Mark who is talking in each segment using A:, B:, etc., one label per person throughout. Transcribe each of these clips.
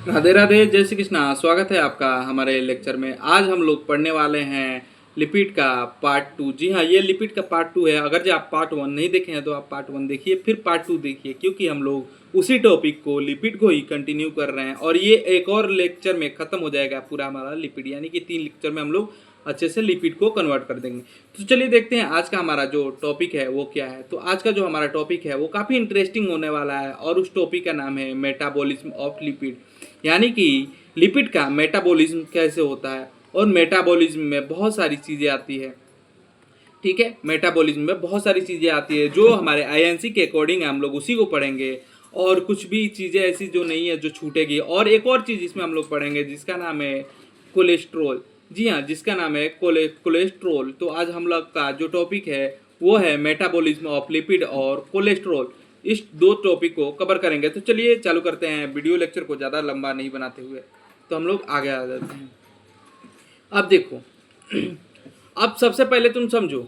A: राधे राधे, जय श्री कृष्णा। स्वागत है आपका हमारे लेक्चर में। आज हम लोग पढ़ने वाले हैं लिपिड का पार्ट 2। जी हाँ, ये लिपिड का पार्ट 2 है। अगर जो आप पार्ट 1 नहीं देखे हैं तो आप पार्ट 1 देखिए, फिर पार्ट 2 देखिए, क्योंकि हम लोग उसी टॉपिक को, लिपिड को ही कंटिन्यू कर रहे हैं। और ये एक और लेक्चर में ख़त्म हो जाएगा पूरा हमारा लिपिड, यानी कि 3 लेक्चर में हम लोग अच्छे से लिपिड को कन्वर्ट कर देंगे। तो चलिए देखते हैं आज का हमारा जो टॉपिक है वो क्या है। तो आज का जो हमारा टॉपिक है वो काफ़ी इंटरेस्टिंग होने वाला है, और उस टॉपिक का नाम है मेटाबॉलिज्म ऑफ लिपिड, यानी कि लिपिड का मेटाबॉलिज्म कैसे होता है। और मेटाबॉलिज्म में बहुत सारी चीज़ें आती है, ठीक है। मेटाबॉलिज्म में बहुत सारी चीज़ें आती है जो हमारे आईएनसी के अकॉर्डिंग है, हम लोग उसी को पढ़ेंगे। और कुछ भी चीज़ें ऐसी जो नहीं है जो छूटेगी। और एक और चीज़ इसमें हम लोग पढ़ेंगे जिसका नाम है कोलेस्ट्रॉल। जी हाँ, जिसका नाम है कोलेस्ट्रॉल। तो आज हम लोग का जो टॉपिक है वो है मेटाबॉलिज्म ऑफ लिपिड और कोलेस्ट्रॉल। इस दो टॉपिक को कवर करेंगे। तो चलिए चालू करते हैं वीडियो लेक्चर को ज़्यादा लंबा नहीं बनाते हुए। तो हम लोग आगे आ जाते हैं। अब देखो, अब सबसे पहले तुम समझो,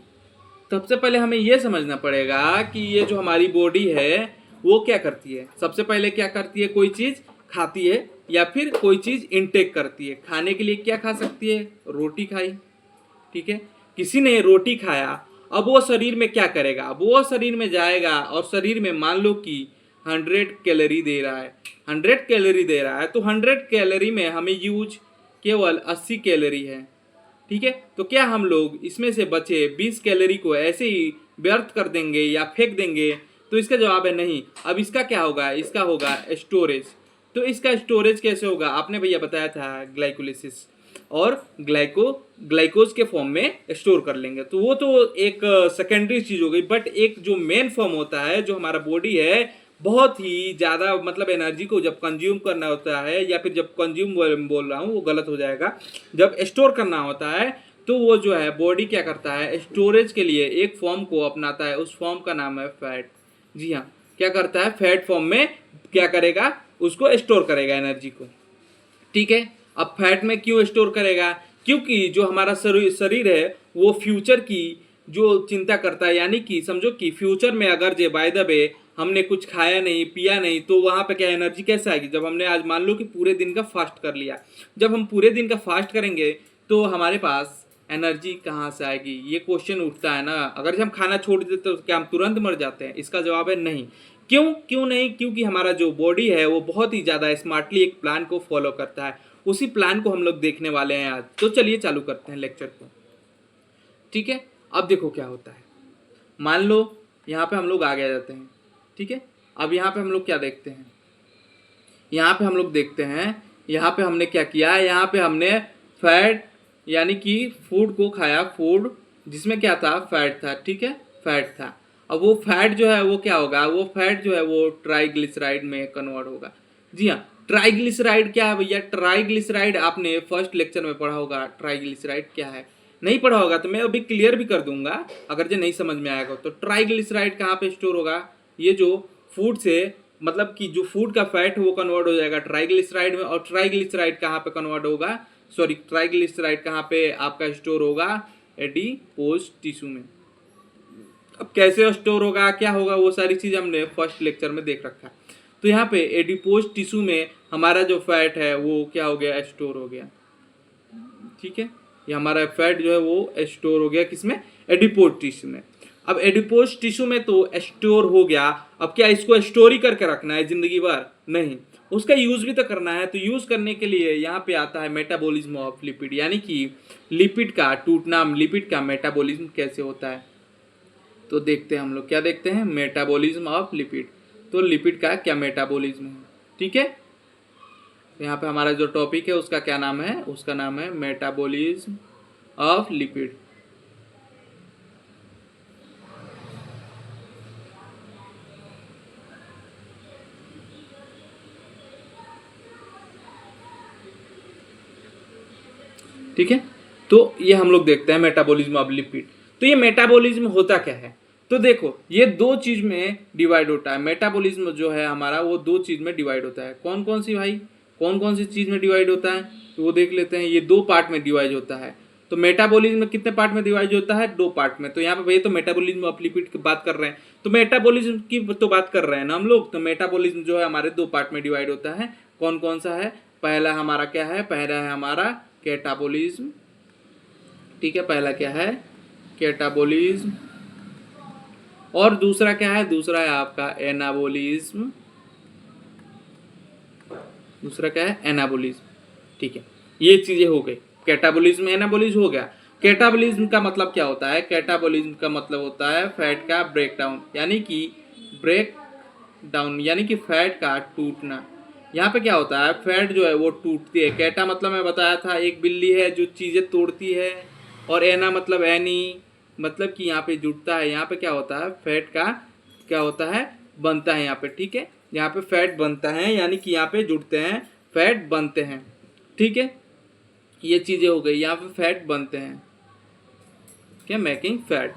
A: सबसे पहले हमें यह समझना पड़ेगा कि ये जो हमारी बॉडी है वो क्या करती है। सबसे पहले क्या करती है, कोई चीज़ खाती है या फिर कोई चीज़ इनटेक करती है। खाने के लिए क्या खा सकती है, रोटी खाई, ठीक है। किसी ने रोटी खाया, अब वो शरीर में क्या करेगा, अब वो शरीर में जाएगा और शरीर में मान लो कि 100 कैलोरी दे रहा है, 100 कैलोरी दे रहा है। तो 100 कैलोरी में हमें यूज केवल 80 कैलोरी है, ठीक है। तो क्या हम लोग इसमें से बचे 20 कैलोरी को ऐसे ही व्यर्थ कर देंगे या फेंक देंगे? तो इसका जवाब है नहीं। अब इसका क्या होगा, इसका होगा स्टोरेज। तो इसका स्टोरेज कैसे होगा, आपने भैया बताया था ग्लाइकोलिसिस, और ग्लाइकोज के फॉर्म में स्टोर कर लेंगे। तो वो तो एक सेकेंडरी चीज हो गई, बट एक जो मेन फॉर्म होता है, जो हमारा बॉडी है, बहुत ही ज़्यादा मतलब एनर्जी को जब कंज्यूम करना होता है, या फिर जब कंज्यूम बोल रहा हूँ वो गलत हो जाएगा, जब स्टोर करना होता है तो वो जो है बॉडी क्या करता है, स्टोरेज के लिए एक फॉर्म को अपनाता है। उस फॉर्म का नाम है फैट। जी हाँ, क्या करता है, फैट फॉर्म में क्या करेगा, उसको स्टोर करेगा एनर्जी को, ठीक है। अब फैट में क्यों स्टोर करेगा, क्योंकि जो हमारा शरीर है वो फ्यूचर की जो चिंता करता है। यानी कि समझो कि फ्यूचर में अगर जे बाय द वे हमने कुछ खाया नहीं पिया नहीं, तो वहाँ पे क्या एनर्जी कैसे आएगी। जब हमने आज मान लो कि पूरे दिन का फास्ट कर लिया, जब हम पूरे दिन का फास्ट करेंगे तो हमारे पास एनर्जी कहाँ से आएगी, ये क्वेश्चन उठता है ना। अगर हम खाना छोड़ देते तो क्या हम तुरंत मर जाते हैं? इसका जवाब है नहीं। क्यों नहीं, क्योंकि हमारा जो बॉडी है वो बहुत ही ज़्यादा स्मार्टली एक प्लान को फॉलो करता है। उसी प्लान को हम लोग देखने वाले हैं आज। तो चलिए चालू करते हैं लेक्चर को, ठीक है। अब देखो क्या होता है, मान लो यहाँ पे हम लोग आगे आ जाते हैं, ठीक है। अब यहाँ पे हम लोग क्या देखते हैं, यहाँ पे हम लोग देखते हैं, यहाँ पे हमने क्या किया, यहाँ पे हमने फैट यानी कि फूड को खाया, फूड जिसमें क्या था, फैट था, ठीक है, फैट था। अब वो फैट जो है वो क्या होगा, वो फैट जो है वो ट्राइग्लिसराइड में कन्वर्ट होगा। जी हाँ, ट्राइग्लिसराइड क्या है भैया, ट्राइग्लिसराइड आपने फर्स्ट लेक्चर में पढ़ा होगा। ट्राइग्लिसराइड क्या है, नहीं पढ़ा होगा तो मैं अभी क्लियर भी कर दूंगा अगर जो नहीं समझ में आएगा। तो ट्राइग्लिसराइड कहाँ पे स्टोर होगा, ये जो फूड से मतलब कि जो फूड का फैट है वो कन्वर्ट हो जाएगा ट्राइग्लिसराइड में। और ट्राइग्लिसराइड कहाँ पे कन्वर्ट होगा, सॉरी, ट्राइग्लिसराइड कहाँ पे आपका स्टोर होगा, एडिपोज टिश्यू में। अब कैसे स्टोर होगा, क्या होगा, वो सारी चीज़ हमने फर्स्ट लेक्चर में देख रखा है। तो यहाँ पे एडिपोज टिश्यू में हमारा जो फैट है वो क्या हो गया, स्टोर हो गया, ठीक है। ये हमारा फैट जो है वो स्टोर हो गया किसमें, एडिपोज टिश्यू में। अब एडिपोज टिश्यू में तो स्टोर हो गया, अब क्या इसको स्टोर ही करके रखना है जिंदगी भर? नहीं, उसका यूज भी तो करना है। तो यूज करने के लिए यहाँ पे आता है मेटाबॉलिज्म ऑफ लिपिड, यानी कि लिपिड का टूटना, लिपिड का मेटाबॉलिज्म कैसे होता है। तो देखते हैं हम लोग, क्या देखते हैं, मेटाबॉलिज्म ऑफ लिपिड। तो लिपिड का क्या मेटाबॉलिज्म है, ठीक है। यहाँ पे हमारा जो टॉपिक है उसका क्या नाम है, उसका नाम है मेटाबॉलिज्म ऑफ लिपिड। ठीक है, तो ये हम लोग देखते हैं मेटाबॉलिज्म ऑफ लिपिड। तो ये मेटाबॉलिज्म होता क्या है, तो देखो ये दो चीज में डिवाइड होता है। मेटाबॉलिज्म जो है हमारा वो दो चीज में डिवाइड होता है। कौन कौन सी भाई, कौन कौन सी चीज में डिवाइड होता है, तो वो देख लेते हैं। ये दो पार्ट में डिवाइड होता है। तो मेटाबॉलिज्म कितने पार्ट में डिवाइड होता है, दो पार्ट में। तो यहाँ पे भैया तो मेटाबॉलिज्म ऑफ लिपिड की बात कर रहे हैं, तो मेटाबॉलिज्म की तो बात कर रहे हैं ना हम लोग। तो मेटाबॉलिज्म जो है हमारे दो पार्ट में डिवाइड होता है। कौन कौन सा है, पहला हमारा क्या है, पहला है हमारा कैटाबोलिज्म, ठीक है, पहला क्या है कैटाबोलिज्म, और दूसरा क्या है, दूसरा है आपका एनाबोलिज्म, दूसरा क्या है एनाबोलिज्म, ठीक है। ये चीजें हो गई, कैटाबोलिज्म एनाबोलिज्म हो गया। कैटाबोलिज्म का मतलब क्या होता है, कैटाबोलिज्म का मतलब होता है फैट का ब्रेक डाउन, यानी कि ब्रेक डाउन यानी कि फैट का टूटना। यहाँ पे क्या होता है, फैट जो है वो टूटती है। कैटा मतलब मैं बताया था एक बिल्ली है जो चीजें तोड़ती है, और एना मतलब एनी मतलब कि यहाँ पे जुटता है। यहाँ पे क्या होता है, फैट का क्या होता है, बनता है यहाँ पे, ठीक है, यहाँ पे फैट बनता है, यानी कि यहाँ पे जुड़ते हैं, फैट बनते हैं, ठीक है। ये चीजें हो गई, यहाँ पे फैट बनते हैं, क्या मेकिंग फैट,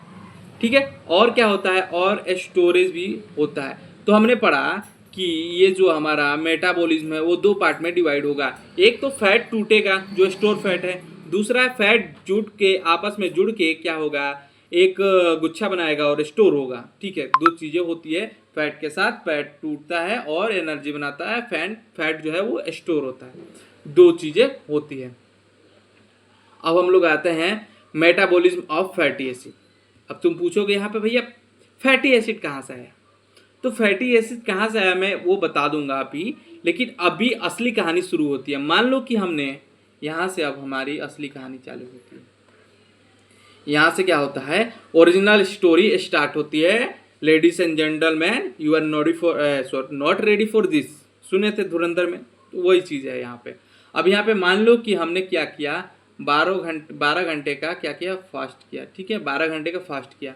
A: ठीक है। और क्या होता है, और स्टोरेज भी होता है। तो हमने पढ़ा कि ये जो हमारा मेटाबॉलिज्म है वो दो पार्ट में डिवाइड होगा। एक तो फैट टूटेगा जो स्टोर फैट है, दूसरा फैट जुट के आपस में जुड़ के क्या होगा, एक गुच्छा बनाएगा और स्टोर होगा, ठीक है। दो चीजें होती है, फैट के साथ फैट टूटता है और एनर्जी बनाता है, फैट जो है वो स्टोर होता है, दो चीजें होती है। अब हम लोग आते हैं मेटाबॉलिज्म ऑफ फैटी एसिड। अब तुम पूछोगे यहाँ पे भैया फैटी एसिड कहाँ से आया, तो फैटी एसिड कहाँ से आया मैं वो बता दूंगा अभी, लेकिन अभी असली कहानी शुरू होती है। मान लो कि हमने यहाँ से, अब हमारी असली कहानी चालू होती है। यहाँ से क्या होता है, ओरिजिनल स्टोरी स्टार्ट होती है। Ladies and gentleman, you are not ready for this, सुने थे धुरंधर में, तो वही चीज़ है यहाँ पे। अब यहाँ पे मान लो कि हमने क्या किया, 12 घंटे का क्या किया, फास्ट किया, ठीक है, 12 घंटे का फास्ट किया।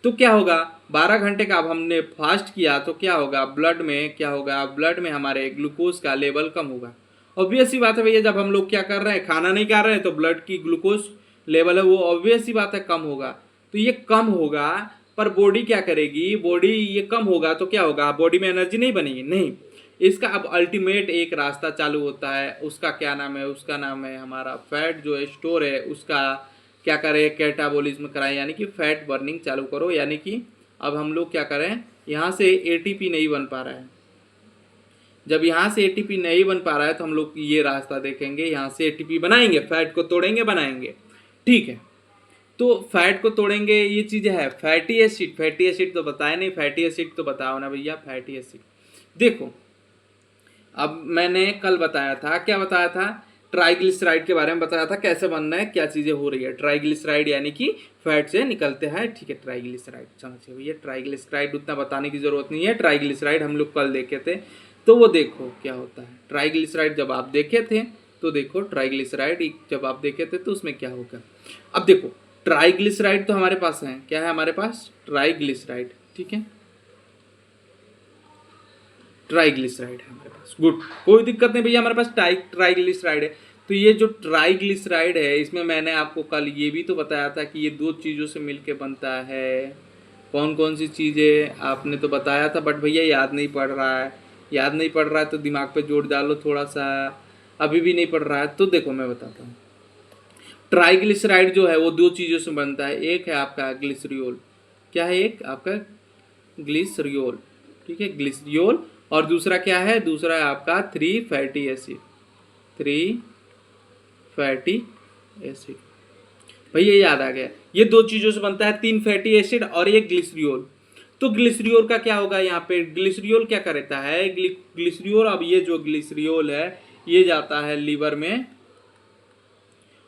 A: तो क्या होगा, 12 घंटे का अब हमने फास्ट किया तो क्या होगा, ब्लड में क्या होगा, ब्लड में हमारे ग्लूकोज का लेवल कम होगा। ऑब्वियस सी बात है भैया, जब हम लोग क्या कर रहे हैं, खाना नहीं खा रहे हैं, तो ब्लड की ग्लूकोज लेवल है वो ऑब्वियस सी बात है कम होगा। तो ये कम होगा, पर बॉडी क्या करेगी, बॉडी ये कम होगा तो क्या होगा, बॉडी में एनर्जी नहीं बनेगी, नहीं। इसका अब अल्टीमेट एक रास्ता चालू होता है, उसका क्या नाम है, उसका नाम है हमारा फैट जो स्टोर है उसका क्या करें, कैटाबॉलिज्म कराएं, यानी कि फैट बर्निंग चालू करो। यानी कि अब हम लोग क्या करें, यहाँ से एटीपी नहीं बन पा रहा है, जब यहाँ से एटीपी नहीं बन पा रहा है तो हम लोग ये रास्ता देखेंगे, यहाँ से एटीपी बनाएंगे, फैट को तोड़ेंगे, बनाएंगे, ठीक है। तो फैट को तोड़ेंगे, ये चीज़ है। फैटी एसिड, फैटी एसिड तो बताया नहीं, फैटी एसिड तो बताओ ना भैया, फैटी एसिड देखो। अब मैंने कल बताया था, क्या बताया था, ट्राइग्लिसराइड के बारे में बताया था, कैसे बनना है, क्या चीज़ें हो रही है। ट्राइग्लिसराइड यानी कि फैट से निकलते हैं, ठीक है। ट्राइग्लिसराइड समझिए भैया, ट्राइग्लिसराइड उतना बताने की जरूरत नहीं है, ट्राइग्लिसराइड हम लोग कल देखे थे, तो वो देखो क्या होता है। ट्राइग्लिसराइड जब आप देखे थे तो देखो, ट्राइग्लिसराइड जब आप देखे थे तो उसमें क्या होगा। अब देखो, ट्राइग्लिसराइड तो हमारे पास है, क्या है हमारे पास, ट्राइग्लिसराइड, ठीक है, ट्राइग्लिसराइड है हमारे पास, गुड, कोई दिक्कत नहीं भैया, हमारे पास ट्राइग्लिसराइड है। तो ये जो ट्राइग्लिसराइड है, इसमें मैंने आपको कल ये भी तो बताया था कि ये दो चीज़ों से मिलके बनता है। कौन कौन सी चीज़ें आपने तो बताया था, बट भैया याद नहीं पड़ रहा है, याद नहीं पड़ रहा है तो दिमाग पे जोर डालो थोड़ा सा, अभी भी नहीं पड़ रहा है तो देखो मैं बताता हूँ। ट्राइग्लिसराइड जो है वो दो चीज़ों से बनता है, एक है आपका ग्लिसरियोल, क्या है, एक आपका ग्लिसरियोल, ठीक है, ग्लिसरियोल, और दूसरा क्या है, दूसरा है आपका 3 फैटी एसिड, 3 फैटी एसिड। भैया याद आ गया, ये दो चीज़ों से बनता है, 3 फैटी एसिड और एक ग्लिसरियोल। तो ग्लिसरियोल का क्या होगा, यहाँ पे ग्लिसरियोल क्या करता है, ग्लिसरियोल, अब ये जो ग्लिसरियोल है ये जाता है लीवर में,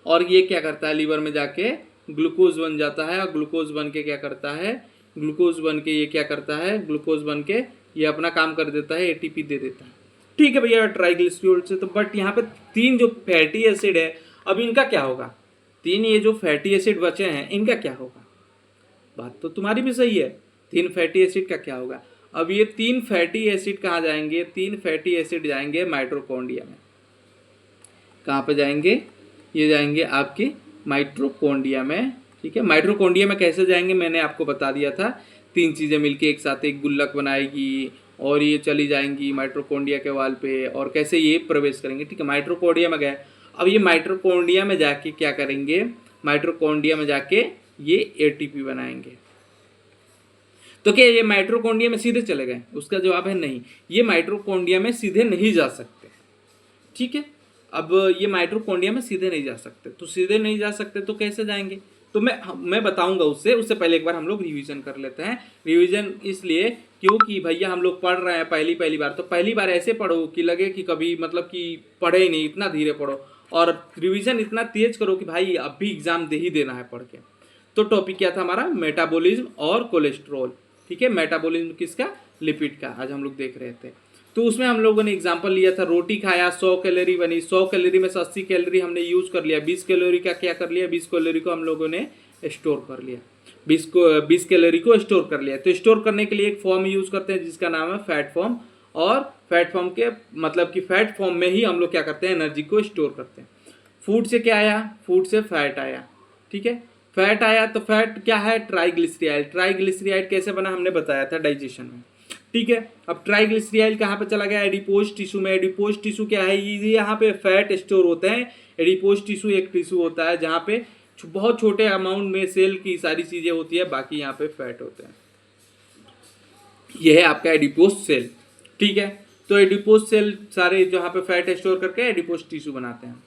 A: और ये क्या करता है, लीवर में जाके ग्लूकोज बन जाता है, और ग्लूकोज बन के क्या करता है, ग्लूकोज बन के ये क्या करता है, ग्लूकोज बन के ये अपना काम कर देता है, एटीपी दे देता है, ठीक है भैया, ट्राइग्लिसरियोल से। तो बट यहाँ पे 3 जो फैटी एसिड है, अब इनका क्या होगा, 3 ये जो फैटी एसिड बचे हैं इनका क्या होगा, बात तो तुम्हारी भी सही है, 3 फैटी एसिड का क्या होगा। अब ये 3 फैटी एसिड कहाँ जाएंगे, 3 फैटी एसिड जाएंगे माइटोकॉन्ड्रिया में, कहाँ पे जाएंगे, ये जाएंगे आपके माइटोकॉन्ड्रिया में, ठीक है। माइटोकॉन्ड्रिया में कैसे जाएंगे मैंने आपको बता दिया था, 3 चीज़ें मिलके एक साथ एक गुल्लक बनाएगी और ये चली जाएंगी माइटोकॉन्ड्रिया के वाल पे, और कैसे ये प्रवेश करेंगे, ठीक है, माइटोकॉन्ड्रिया में गए। अब ये माइटोकॉन्ड्रिया में जाके क्या करेंगे, माइटोकॉन्ड्रिया में जाके ये एटीपी बनाएंगे। तो क्या ये माइटोकॉन्ड्रिया में सीधे चले गए, उसका जवाब है नहीं, ये माइटोकॉन्ड्रिया में सीधे नहीं जा सकते, ठीक है। अब ये माइटोकॉन्ड्रिया में सीधे नहीं जा सकते, तो सीधे नहीं जा सकते तो कैसे जाएंगे, तो मैं बताऊंगा उससे पहले एक बार हम लोग रिवीजन कर लेते हैं। रिवीजन इसलिए क्योंकि भैया हम लोग पढ़ रहे हैं पहली बार, तो पहली बार ऐसे पढ़ो कि लगे कि कभी मतलब कि पढ़े ही नहीं, इतना धीरे पढ़ो, और रिवीजन इतना तेज करो कि भाई अब भी एग्जाम दे ही देना है पढ़ के। तो टॉपिक क्या था हमारा, मेटाबॉलिज्म और कोलेस्ट्रॉल। ठीक है, मेटाबॉलिज्म किसका, लिपिड का आज हम लोग देख रहे थे। तो उसमें हम लोगों ने एग्जांपल लिया था, रोटी खाया 100 कैलोरी बनी, 100 कैलोरी में से 80 कैलोरी हमने यूज कर लिया, 20 कैलोरी का क्या कर लिया, 20 कैलोरी को हम लोगों ने स्टोर कर लिया, 20 कैलोरी को स्टोर कर लिया। तो स्टोर करने के लिए एक फॉर्म यूज करते हैं जिसका नाम है फैट फॉर्म, और फैट फॉर्म के मतलब कि फैट फॉर्म में ही हम लोग क्या करते हैं, एनर्जी को स्टोर करते हैं। फूड से क्या आया, फूड से फैट आया। ठीक है, फैट आया तो फैट क्या है, ट्राइग्लिसराइड। ट्राइग्लिसराइड कैसे बना हमने बताया था डाइजेशन में। ठीक है, अब ट्राइग्लिसराइड कहाँ पे चला गया, एडिपोज टिश्यू में। एडिपोज टिश्यू क्या है, ये यहाँ पे फैट स्टोर होते हैं। एडिपोज टिश्यू एक टिश्यू होता है जहाँ पे बहुत छोटे अमाउंट में सेल की सारी चीजें होती है, बाकी यहाँ पे फैट होते हैं। यह है आपका एडिपोज सेल। ठीक है, तो एडिपोज सेल सारे जहाँ पे फैट स्टोर करके एडिपोज टिश्यू बनाते हैं।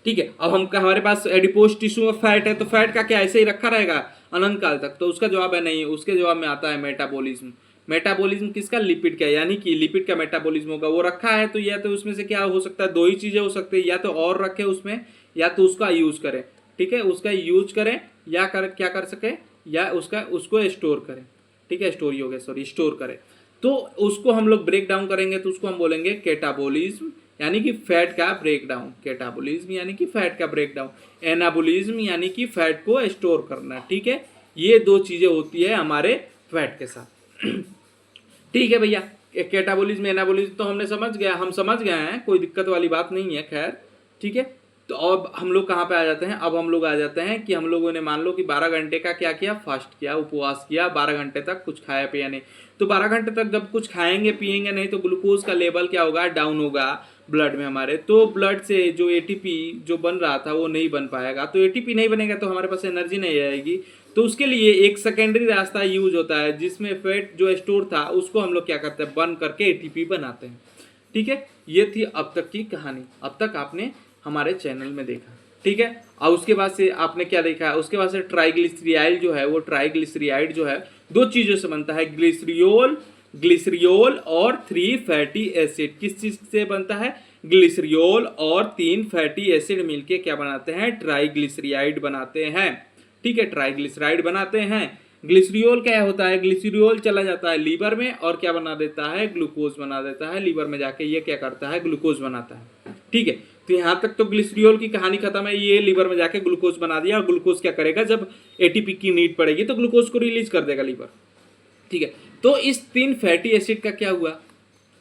A: ठीक है, अब हम हमारे पास एडिपोज टिश्यू में फैट है, तो फैट का क्या ऐसे ही रखा रहेगा अनंत काल तक, तो उसका जवाब है नहीं। उसके जवाब में आता है मेटाबॉलिज्म। मेटाबॉलिज्म किसका, लिपिड का, यानी कि लिपिड का मेटाबॉलिज्म होगा। वो रखा है तो या तो उसमें से क्या हो सकता है, दो ही चीजें हो सकती है, या तो और रखे उसमें, या तो उसका यूज करें। ठीक है, उसका यूज करें या क्या कर सके, या उसको स्टोर करें। ठीक है, स्टोरी हो गया, सॉरी, स्टोर करें। तो उसको हम लोग ब्रेक डाउन करेंगे तो उसको हम बोलेंगे कैटाबोलिज्म, यानी कि फैट का ब्रेक डाउन। कैटाबोलिज्म यानी कि फैट का ब्रेक डाउन, एनाबोलिज्म यानी कि फैट को स्टोर करना। ठीक है, ये दो चीजें होती है हमारे फैट के साथ। ठीक है भैया, कैटाबोलिज्म एनाबोलिज्म तो हमने हम समझ गए हैं, कोई दिक्कत वाली बात नहीं है। खैर ठीक है, तो अब हम लोग कहाँ पे आ जाते हैं, अब हम लोग आ जाते हैं कि हम लोगों ने मान लो कि 12 घंटे का क्या किया, फास्ट किया, उपवास किया, 12 घंटे तक कुछ खाया पिया नहीं। तो 12 घंटे तक जब कुछ खाएंगे पिएंगे नहीं तो ग्लूकोज का लेवल क्या होगा, डाउन होगा ब्लड में हमारे। तो ब्लड से जो एटीपी जो बन रहा था वो नहीं बन पाएगा, तो एटीपी नहीं बनेगा तो हमारे पास एनर्जी नहीं आएगी। तो उसके लिए एक सेकेंडरी रास्ता यूज होता है जिसमें फैट जो स्टोर था उसको हम लोग क्या करते हैं, बर्न करके एटीपी बनाते हैं। ठीक है, ये थी अब तक की कहानी, अब तक आपने हमारे चैनल में देखा। ठीक है, और उसके बाद से आपने क्या देखा है, उसके बाद से ट्राइग्लिसराइड जो है, वो ट्राइग्लिसराइड जो है दो चीजों से बनता है, ग्लिसरियोल और 3 फैटी एसिड। किस चीज से बनता है, ग्लिसरियोल और 3 फैटी एसिड मिलके क्या बनाते हैं, ट्राइग्लिसराइड बनाते हैं। ठीक है, ट्राइग्लिसराइड बनाते हैं। ग्लिसरियोल क्या होता है, ग्लिसरियोल चला जाता है लीवर में और क्या बना देता है, ग्लूकोज बना देता है। लीवर में जाके ये क्या करता है, ग्लूकोज बनाता है। ठीक है, तो यहाँ तक तो ग्लिसरियोल की कहानी खत्म है, ये लीवर में जाके ग्लूकोज बना दिया, और ग्लूकोज क्या करेगा, जब एटीपी की नीड पड़ेगी तो ग्लूकोज को रिलीज कर देगा लीवर। ठीक है, तो इस 3 फैटी एसिड का क्या हुआ,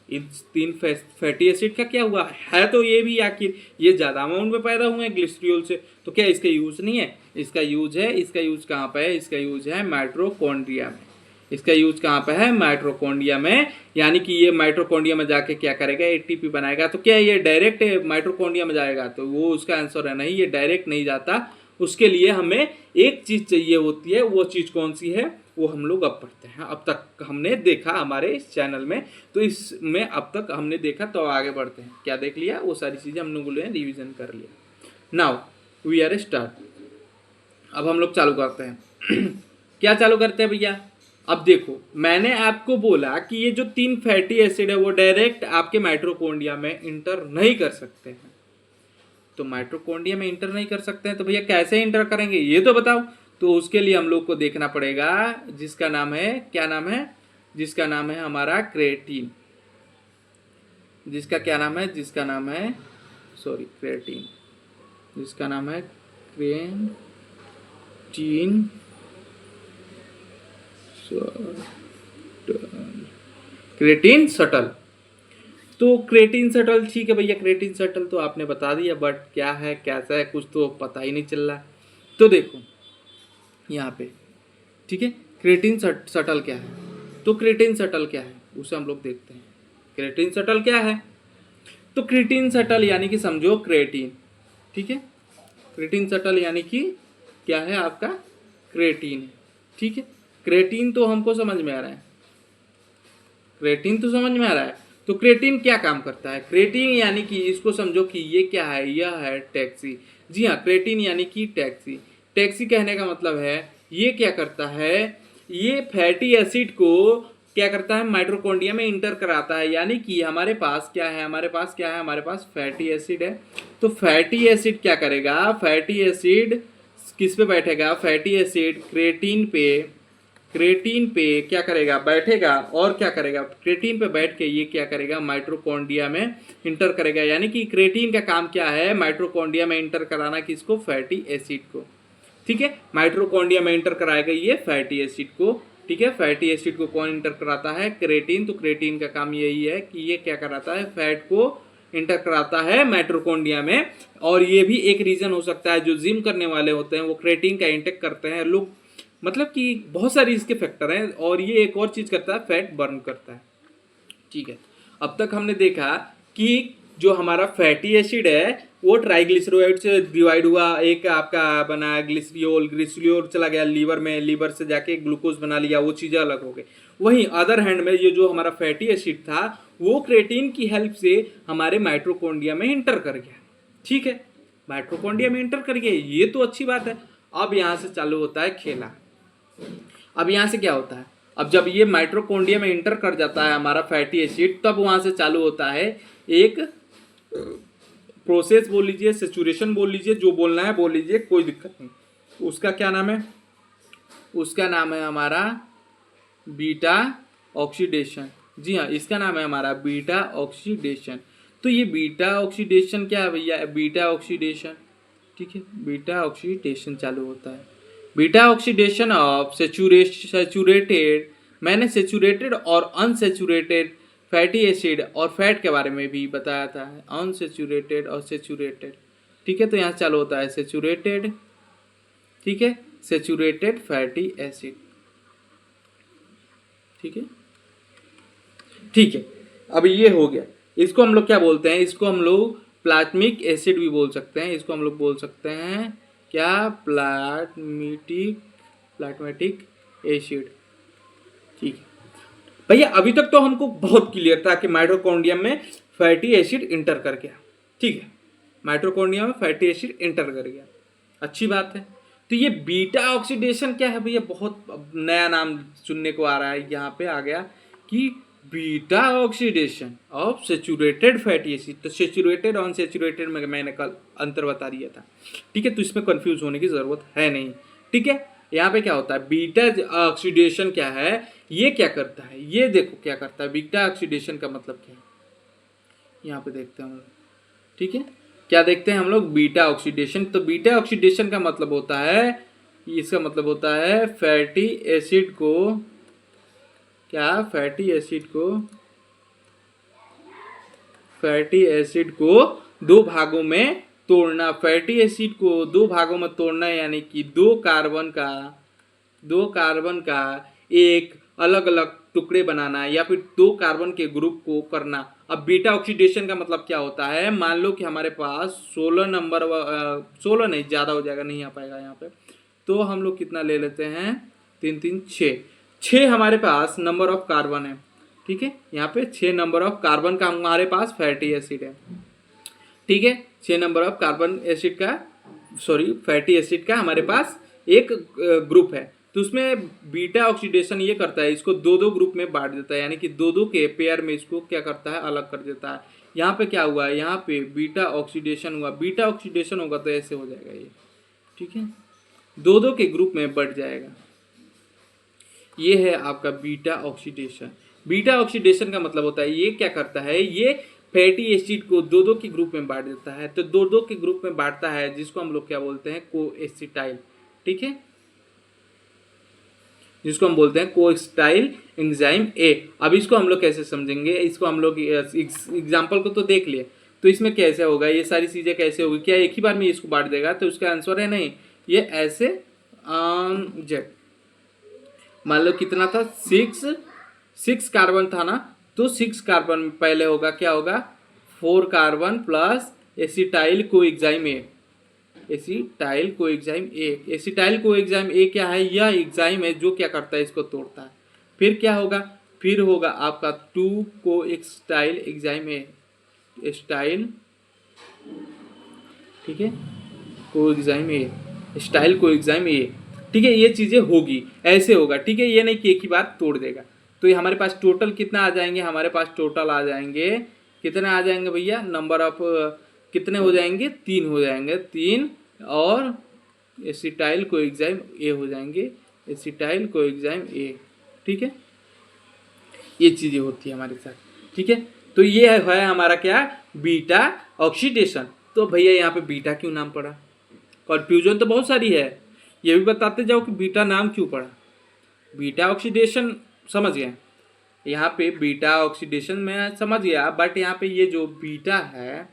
A: इस 3 फैटी एसिड का क्या हुआ है, तो ये भी आखिर ये ज्यादा अमाउंट में पैदा हुए हैं ग्लिसरियोल से, तो क्या इसका यूज नहीं है, इसका यूज है। इसका यूज कहाँ पे है, इसका यूज है माइटोकॉन्ड्रिया में। इसका यूज कहाँ पे है, माइटोकॉन्ड्रिया में, यानी कि ये माइटोकॉन्ड्रिया में जाके क्या करेगा, एटीपी बनाएगा। तो क्या ये डायरेक्ट माइटोकॉन्ड्रिया में जाएगा, तो वो उसका आंसर है नहीं, ये डायरेक्ट नहीं जाता। उसके लिए हमें एक चीज चाहिए होती है, वो चीज कौन सी है, वो हम लोग अब पढ़ते हैं। अब तक हमने देखा हमारे इस चैनल में, तो इसमें अब तक हमने देखा, तो आगे बढ़ते हैं। क्या देख लिया, वो सारी चीजें हम लोगों ने रिवीजन कर लिया। नाउ वी आर स्टार्ट, अब हम लोग चालू करते हैं। क्या चालू करते हैं भैया, अब देखो मैंने आपको बोला कि ये जो 3 फैटी एसिड है वो डायरेक्ट आपके माइटोकॉन्ड्रिया में इंटर नहीं कर सकते हैं। तो माइटोकॉन्ड्रिया में इंटर नहीं कर सकते हैं, तो भैया कैसे इंटर करेंगे ये तो बताओ। तो उसके लिए हम लोग को देखना पड़ेगा जिसका नाम है, क्या नाम है, जिसका नाम है हमारा क्रेटीन। जिसका क्या नाम है, जिसका नाम है क्रेटीन, जिसका नाम है क्रेटीन क्रेटीन शटल। तो क्रेटीन शटल, ठीक है भैया, क्रेटीन शटल तो आपने बता दिया, बट क्या है कैसा है कुछ तो पता ही नहीं चल रहा है। तो देखो यहाँ पे, ठीक है, क्रेटीन शटल क्या है, तो क्रेटीन शटल क्या है उसे हम लोग देखते हैं। क्रेटीन शटल क्या है, तो क्रेटीन शटल यानी कि समझो क्रेटीन। ठीक है, क्रेटीन शटल यानी कि क्या है आपका, क्रेटीन। ठीक है, क्रेटीन तो हमको समझ में आ रहा है, क्रेटीन तो समझ में आ रहा है। तो क्रेटीन क्या काम करता है? क्रेटीन यानी कि इसको समझो कि ये क्या है, यह है टैक्सी। जी हाँ, क्रेटीन यानी कि टैक्सी। टैक्सी कहने का मतलब है ये क्या करता है, ये फैटी एसिड को क्या करता है, माइटोकॉन्ड्रिया में इंटर कराता है। यानी कि हमारे पास क्या है, हमारे पास फैटी एसिड है। तो फैटी एसिड क्या करेगा, फैटी एसिड किस पे बैठेगा, फैटी एसिड क्रेटीन पे क्या करेगा, बैठेगा। और क्या करेगा, क्रेटीन पे बैठ के ये क्या करेगा, माइटोकॉन्ड्रिया में इंटर करेगा। यानी कि क्रेटीन का काम क्या है, माइटोकॉन्ड्रिया में इंटर कराना, किसको, फैटी एसिड को। ठीक है, माइटोकॉन्ड्रिया में इंटर कराएगा ये फैटी एसिड को। ठीक है, फैटी एसिड को कौन इंटर कराता है, क्रेटीन। तो क्रेटीन का काम यही है कि ये क्या कराता है, फैट को इंटर कराता है माइटोकॉन्ड्रिया में। और ये भी एक रीजन हो सकता है, जो जिम करने वाले होते हैं वो क्रेटीन का इंटेक करते हैं लोग, मतलब कि बहुत सारी इसके फैक्टर हैं। और ये एक और चीज करता है, फैट बर्न करता है। ठीक है, अब तक हमने देखा कि जो हमारा फैटी एसिड है वो ट्राइग्लिसराइड से डिवाइड हुआ, एक आपका बना ग्लिसरियोल चला गया लीवर में, लीवर से जाके ग्लूकोज बना लिया, वो चीज़ें अलग हो गई। वहीं अदर हैंड में ये जो हमारा फैटी एसिड था वो क्रेटीन की हेल्प से हमारे माइटोकॉन्ड्रिया में इंटर कर गया। ठीक है, माइटोकॉन्ड्रिया में इंटर कर गया, ये तो अच्छी बात है। अब यहाँ से चालू होता है खेला। अब यहाँ से क्या होता है, अब जब ये माइटोकॉन्ड्रिया में इंटर कर जाता है हमारा फैटी एसिड, तब वहाँ से चालू होता है एक प्रोसेस, बोल लीजिए सेचुरेशन बोल लीजिए, जो बोलना है बोल लीजिए, कोई दिक्कत नहीं। उसका क्या नाम है, उसका नाम है हमारा बीटा ऑक्सीडेशन। जी हाँ, इसका नाम है हमारा बीटा ऑक्सीडेशन। तो ये बीटा ऑक्सीडेशन क्या है भैया, बीटा ऑक्सीडेशन। ठीक है, बीटा ऑक्सीडेशन चालू होता है। बीटा ऑक्सीडेशन ऑफ सेचुरेटेड, मैंने सेचुरेटेड और अनसेचुरेटेड फैटी एसिड और फैट के बारे में भी बताया था, अनसेचुरेटेड और सेचुरेटेड। ठीक है, तो यहाँ चालू होता है सेचुरेटेड। ठीक है, सेचुरेटेड फैटी एसिड। ठीक है, ठीक है, अब ये हो गया। इसको हम लोग क्या बोलते हैं, इसको हम लोग प्लाज्मिक एसिड भी बोल सकते हैं। इसको हम लोग बोल सकते हैं क्या, प्लाज्मेटिक एसिड। ठीक है भैया, अभी तक तो हमको बहुत क्लियर था कि माइटोकॉन्ड्रियम में फैटी एसिड इंटर कर गया। ठीक है, माइटोकॉन्ड्रियम में फैटी एसिड इंटर कर गया, अच्छी बात है। तो ये बीटा ऑक्सीडेशन क्या है भैया, बहुत नया नाम सुनने को आ रहा है, यहाँ पे आ गया कि beta oxidation of saturated fatty acid. तो सेचुरेटेड और अनसेचुरेटेड में मैंने कल अंतर बता दिया था। ठीक है, तो इसमें कंफ्यूज होने की जरूरत है नहीं। ठीक है, यहाँ पे क्या होता है, बीटा ऑक्सीडेशन क्या है, ये क्या करता है, ये देखो क्या करता है। बीटा ऑक्सीडेशन का मतलब क्या है, यहाँ पे देखते हैं हम लोग। ठीक है, क्या देखते हैं हम लोग, बीटा ऑक्सीडेशन। तो बीटा ऑक्सीडेशन का मतलब होता है, इसका मतलब होता है फैटी एसिड को क्या, फैटी एसिड को दो भागों में तोड़ना। फैटी एसिड को दो भागों में तोड़ना यानी कि दो कार्बन का एक अलग अलग टुकड़े बनाना, या फिर दो कार्बन के ग्रुप को करना। अब बीटा ऑक्सीडेशन का मतलब क्या होता है, मान लो कि हमारे पास 16 नंबर, 16 नहीं, ज़्यादा हो जाएगा, नहीं आ पाएगा यहाँ पे। तो हम लोग कितना ले लेते हैं, 3 3 6 हमारे पास नंबर ऑफ कार्बन है। ठीक है, यहाँ पे 6 नंबर ऑफ कार्बन का हमारे पास फैटी एसिड है। ठीक है, 6 नंबर ऑफ कार्बन एसिड का, सॉरी फैटी एसिड का हमारे पास एक ग्रुप है। तो उसमें बीटा ऑक्सीडेशन ये करता है, इसको दो दो ग्रुप में बांट देता है, यानी कि दो दो के पेयर में इसको क्या करता है, अलग कर देता है। यहाँ पे क्या हुआ, यहाँ पे बीटा ऑक्सीडेशन हुआ। बीटा ऑक्सीडेशन होगा तो ऐसे हो जाएगा ये। ठीक है, दो दो के ग्रुप में बढ़ जाएगा। ये है आपका बीटा ऑक्सीडेशन। बीटा ऑक्सीडेशन का मतलब होता है, ये क्या करता है, ये फैटी एसिड को दो दो के ग्रुप में बांट देता है। तो दो दो के ग्रुप में बांटता है, जिसको हम लोग क्या बोलते हैं, कोएसिटाइल। ठीक है, जिसको हम बोलते हैं कोएसिटाइल एंजाइम ए। अब इसको हम लोग कैसे समझेंगे, इसको हम लोग एग्जाम्पल को तो देख लिए, तो इसमें कैसे होगा, ये सारी चीजें कैसे होगी, क्या एक ही बार में इसको बांट देगा, तो उसका आंसर है नहीं, ये ऐसे जेड। मान लो कितना था, 6 कार्बन था ना, तो 6 कार्बन पहले होगा, क्या होगा, 4 carbon plus acetyl coenzyme A. Acetyl coenzyme A क्या है, यह एंजाइम है जो क्या करता है, इसको तोड़ता है। फिर क्या होगा, फिर होगा आपका 2 को एक्साइल एंजाइम ए, स्टाइल, ठीक है, coenzyme A, style coenzyme A, ठीक है। ये चीज़ें होगी, ऐसे होगा, ठीक है। ये नहीं कि एक ही बात तोड़ देगा। तो ये हमारे पास टोटल कितना आ जाएंगे, हमारे पास टोटल आ जाएंगे, कितने आ जाएंगे भैया, नंबर ऑफ कितने हो जाएंगे, 3 हो जाएंगे, 3, और एसिटाइल कोएंजाइम ए हो जाएंगे, एसिटाइल कोएंजाइम ए, ठीक है। ये चीज़ें होती है हमारे साथ, ठीक है। तो ये है हमारा क्या, बीटा ऑक्सीडेशन। तो भैया यहाँ पे बीटा क्यों नाम पड़ा, कन्फ्यूजन तो बहुत सारी है, ये भी बताते जाओ कि बीटा नाम क्यों पड़ा। बीटा ऑक्सीडेशन समझ गए, यहाँ पे बीटा ऑक्सीडेशन में समझ गया, बट यहाँ पे ये जो बीटा है,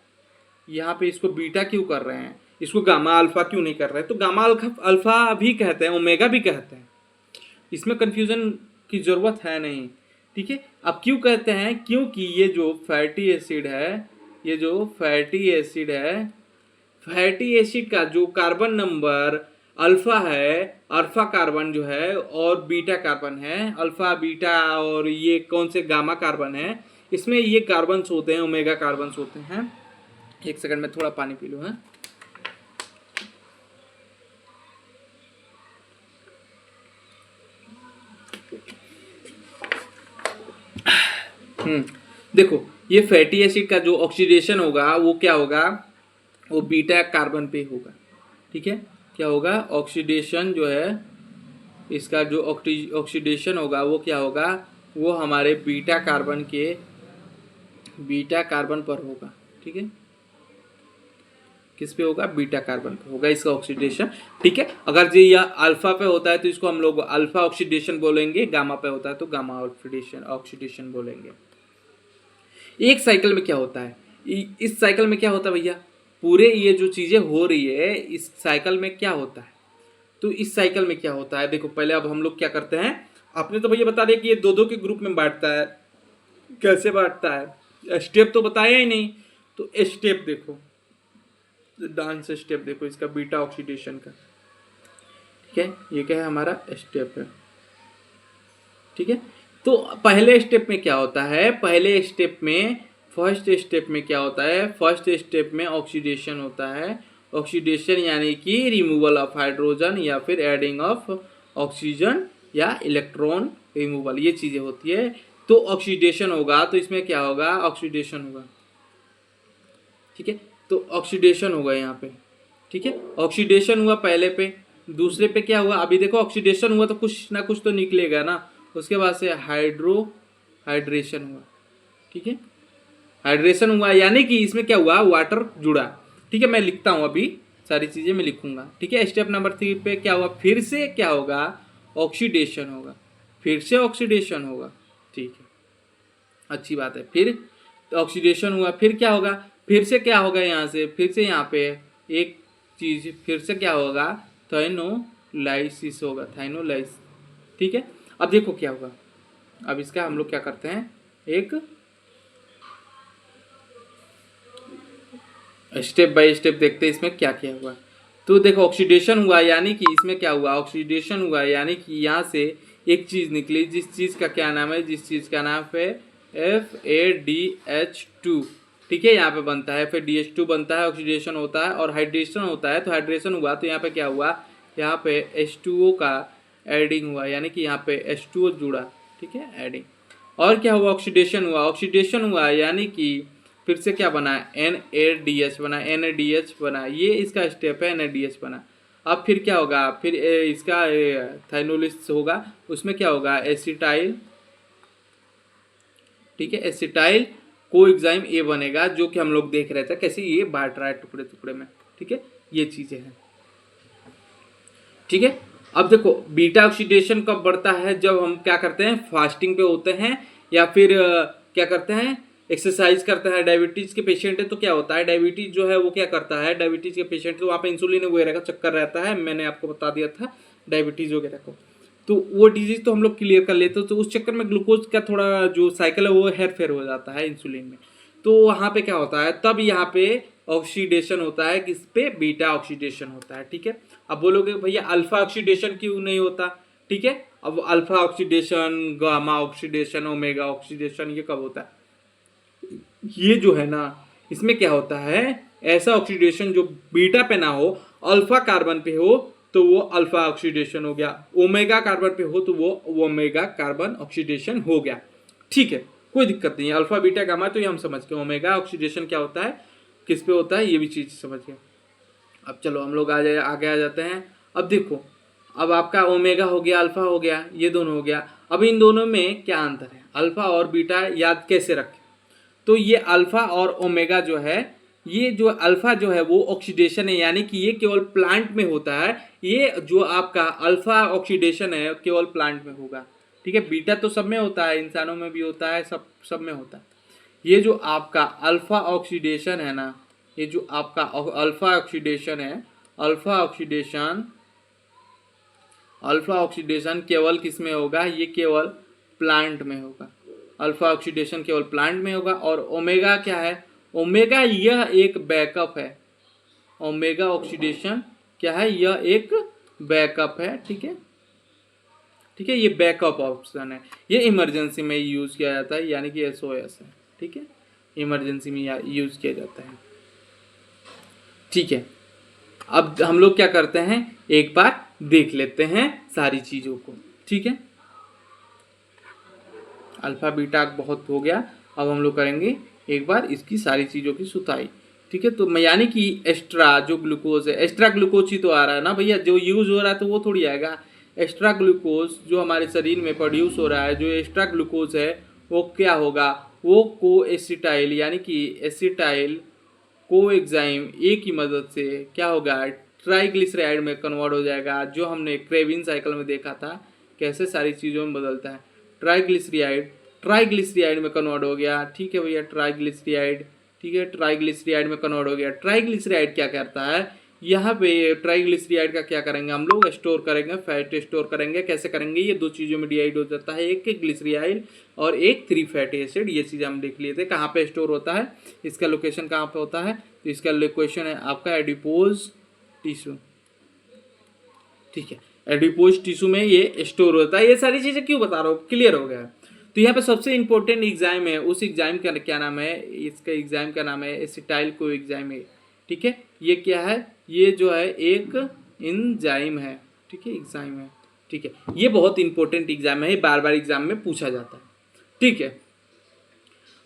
A: यहाँ पे इसको बीटा क्यों कर रहे हैं, इसको गामा अल्फा क्यों नहीं कर रहे हैं। तो गामा अल्फा भी कहते हैं, ओमेगा भी कहते हैं, इसमें कन्फ्यूजन की ज़रूरत है नहीं, ठीक है। अब क्यों कहते हैं, क्योंकि ये जो फैटी एसिड है, ये जो फैटी एसिड है, फैटी एसिड का जो कार्बन नंबर अल्फा है, अल्फा कार्बन जो है और बीटा कार्बन है, अल्फा बीटा और ये कौन से गामा कार्बन है, इसमें ये कार्बन्स होते हैं, ओमेगा कार्बन्स होते हैं। एक सेकंड में थोड़ा पानी पी लूँ, है। देखो ये फैटी एसिड का जो ऑक्सीडेशन होगा वो क्या होगा, वो बीटा कार्बन पे होगा, ठीक है। क्या होगा, ऑक्सीडेशन जो है इसका जो ऑक्सीडेशन होगा वो क्या होगा, वो हमारे बीटा कार्बन पर होगा, ठीक है। किस पे होगा, बीटा कार्बन पे होगा इसका ऑक्सीडेशन, ठीक है। अगर ये अल्फा पे होता है तो इसको हम लोग अल्फा ऑक्सीडेशन बोलेंगे, गामा पे होता है तो गामा ऑक्सीडेशन बोलेंगे। एक साइकिल में क्या होता है, इस साइकिल में क्या होता है भैया, पूरे ये जो चीज़ें हो रही है इस साइकिल में क्या होता है, तो इस साइकिल में क्या होता है, देखो पहले अब हम लोग क्या करते हैं, आपने तो भैया बता दिया कि ये दो के ग्रुप में बांटता है, कैसे बांटता है, स्टेप तो बताया ही नहीं। तो स्टेप देखो, डांस स्टेप देखो इसका बीटा ऑक्सीडेशन का, ठीक है। ये क्या है, हमारा स्टेप है, ठीक है। तो पहले स्टेप में क्या होता है, पहले स्टेप में, फर्स्ट स्टेप में क्या होता है, फर्स्ट स्टेप में ऑक्सीडेशन होता है। ऑक्सीडेशन यानी कि रिमूवल ऑफ हाइड्रोजन या फिर एडिंग ऑफ ऑक्सीजन या इलेक्ट्रॉन रिमूवल, ये चीज़ें होती है। तो ऑक्सीडेशन होगा तो इसमें क्या होगा, ऑक्सीडेशन होगा, ठीक है। तो ऑक्सीडेशन होगा यहाँ पे, ठीक है। ऑक्सीडेशन हुआ पहले पे, दूसरे पे क्या हुआ, अभी देखो ऑक्सीडेशन हुआ तो कुछ ना कुछ तो निकलेगा ना, उसके बाद से हाइड्रेशन हुआ, ठीक है। हाइड्रेशन हुआ यानी कि इसमें क्या हुआ, वाटर जुड़ा, ठीक है। मैं लिखता हूँ, अभी सारी चीज़ें मैं लिखूंगा, ठीक है। स्टेप नंबर 3 पे क्या हुआ, फिर से क्या होगा, ऑक्सीडेशन होगा, फिर से ऑक्सीडेशन होगा, ठीक है, अच्छी बात है। फिर ऑक्सीडेशन हुआ, फिर क्या होगा, फिर से क्या होगा, यहाँ से फिर से यहाँ पे एक चीज़, फिर से क्या होगा, थाइनोलाइसिस होगा, थाइनोलाइसिस, ठीक है। अब देखो क्या होगा, अब इसका हम लोग क्या करते हैं, एक स्टेप बाय स्टेप देखते हैं इसमें क्या क्या हुआ। तो देखो ऑक्सीडेशन हुआ यानी कि इसमें क्या हुआ, ऑक्सीडेशन हुआ यानी कि यहाँ से एक चीज़ निकली, जिस चीज़ का क्या नाम है, जिस चीज़ का नाम है FADH2, ठीक है। यहाँ पे बनता है FADH2 बनता है, ऑक्सीडेशन होता है और हाइड्रेशन होता है। तो हाइड्रेशन हुआ तो यहाँ पे क्या हुआ, यहाँ पे H2O का एडिंग हुआ, यानी कि यहाँ पे H2O जुड़ा, ठीक है, एडिंग। और क्या हुआ, ऑक्सीडेशन हुआ, ऑक्सीडेशन हुआ यानी कि फिर से क्या बना, NADH बना, NADH बना, ये इसका स्टेप है, NADH बना। अब फिर क्या होगा, फिर इसका थाइनोलिस होगा, उसमें क्या होगा, एसिटाइल, ठीक है, एसिटाइल कोएंजाइम ए बनेगा, जो कि हम लोग देख रहे थे कैसे ये बांट रहा है टुकड़े टुकड़े में, ठीक है। ये चीजें हैं, ठीक है। अब देखो बीटा ऑक्सीडेशन कब बढ़ता है, जब हम क्या करते हैं, फास्टिंग पे होते हैं या फिर क्या करते हैं, एक्सरसाइज करते हैं। डायबिटीज के पेशेंट है तो क्या होता है, डायबिटीज जो है वो क्या करता है, डायबिटीज के पेशेंट तो वहाँ पे इंसुलिन वगैरह का चक्कर रहता है, मैंने आपको बता दिया था डायबिटीज वगैरह को। तो वो डिजीज तो हम लोग क्लियर कर लेते हो, तो उस चक्कर में ग्लूकोज का थोड़ा जो साइकिल है वो हेर फेर हो जाता है इंसुलिन में। तो वहाँ पे क्या होता है, तब यहाँ पे ऑक्सीडेशन होता है, किस पे, बीटा ऑक्सीडेशन होता है, ठीक है। अब बोलोगे भैया अल्फा ऑक्सीडेशन क्यों नहीं होता, ठीक है। अब alpha oxidation, gamma oxidation, omega oxidation ये कब होता है? ये जो है ना, इसमें क्या होता है, ऐसा ऑक्सीडेशन जो बीटा पे ना हो, अल्फा कार्बन पे हो तो वो अल्फा ऑक्सीडेशन हो गया, ओमेगा कार्बन पे हो तो वो ओमेगा कार्बन ऑक्सीडेशन हो गया। ठीक है, कोई दिक्कत नहीं है। अल्फा बीटा गामा तो ये हम समझ गए, ओमेगा ऑक्सीडेशन क्या होता है, किस पे होता है, ये भी चीज समझ गए। अब चलो हम लोग आगे आ जाते हैं। अब देखो, अब आपका ओमेगा हो गया, अल्फा हो गया, ये दोनों हो गया। अब इन दोनों में क्या अंतर है, अल्फा और बीटा याद कैसे रखें? तो ये अल्फा और ओमेगा जो है, ये जो अल्फा जो है वो ऑक्सीडेशन है, यानी कि ये केवल प्लांट में होता है। ये जो आपका अल्फा ऑक्सीडेशन है केवल प्लांट में होगा। ठीक है, बीटा तो सब में होता है, इंसानों में भी होता है, सब सब में होता है। ये जो आपका अल्फा ऑक्सीडेशन है ना, ये जो आपका अल्फा ऑक्सीडेशन है, अल्फा ऑक्सीडेशन, अल्फा ऑक्सीडेशन केवल किस में होगा, ये केवल प्लांट में होगा। अल्फा ऑक्सीडेशन केवल प्लांट में होगा। और ओमेगा क्या है, ओमेगा यह एक बैकअप है। ओमेगा ऑक्सीडेशन क्या है, यह एक बैकअप है। ठीक है, ठीक है, ये बैकअप ऑप्शन है, ये इमरजेंसी में यूज किया जाता है, यानी कि एसओएस है। ठीक है, इमरजेंसी में यूज किया जाता है। ठीक है, अब हम लोग क्या करते हैं, एक बार देख लेते हैं सारी चीजों को। ठीक है, अल्फा बीटा बहुत हो गया, अब हम लोग करेंगे एक बार इसकी सारी चीज़ों की सुताई। ठीक है, तो यानी कि एक्स्ट्रा जो ग्लूकोज है, एक्स्ट्रा ग्लूकोज ही तो आ रहा है ना भैया, जो यूज हो रहा है तो वो थोड़ी आएगा। एक्स्ट्रा ग्लूकोज जो हमारे शरीर में प्रोड्यूस हो रहा है, जो एक्स्ट्रा ग्लूकोज है वो क्या होगा, वो को एसिटाइल यानी कि एसिटाइल को एग्जाइम ए की मदद से क्या होगा, ट्राइग्लिसराइड में कन्वर्ट हो जाएगा। जो हमने क्रेविन साइकिल में देखा था कैसे सारी चीज़ों में बदलता है, ट्राइग्लिसराइड ट्राइग्लिसराइड में कन्वर्ट हो गया। ठीक है भैया, ट्राइग्लिसराइड, ठीक है, ट्राइग्लिसराइड में कन्वर्ट हो गया। ट्राइग्लिसराइड क्या करता है, यहाँ पे ट्राइग्लिसराइड का क्या करेंगे हम लोग, स्टोर करेंगे, फैट स्टोर करेंगे। कैसे करेंगे, ये दो चीज़ों में डिवाइड हो जाता है, एक ग्लिसराइड और एक 3 फैटी एसिड। ये चीज़ हम देख लिए थे कहाँ पे स्टोर होता है, इसका लोकेशन कहाँ पे होता है, तो इसका लोकेशन है आपका एडिपोज टिश्यू। ठीक है, एडिपोज टिश्यू में ये स्टोर होता है। ये सारी चीज़ें क्यों बता रहा हूँ, क्लियर हो गया। तो यहाँ पे सबसे इंपॉर्टेंट एग्जाम है, उस एग्जाम का क्या नाम है, इसका एग्जाम का नाम है एसिटाइल को एग्जाम है। ठीक है, ये क्या है, ये जो है एक एंजाइम है। ठीक है, एग्जाम है। ठीक है, ये बहुत इंपॉर्टेंट एग्जाम है, बार बार एग्जाम में पूछा जाता है। ठीक है,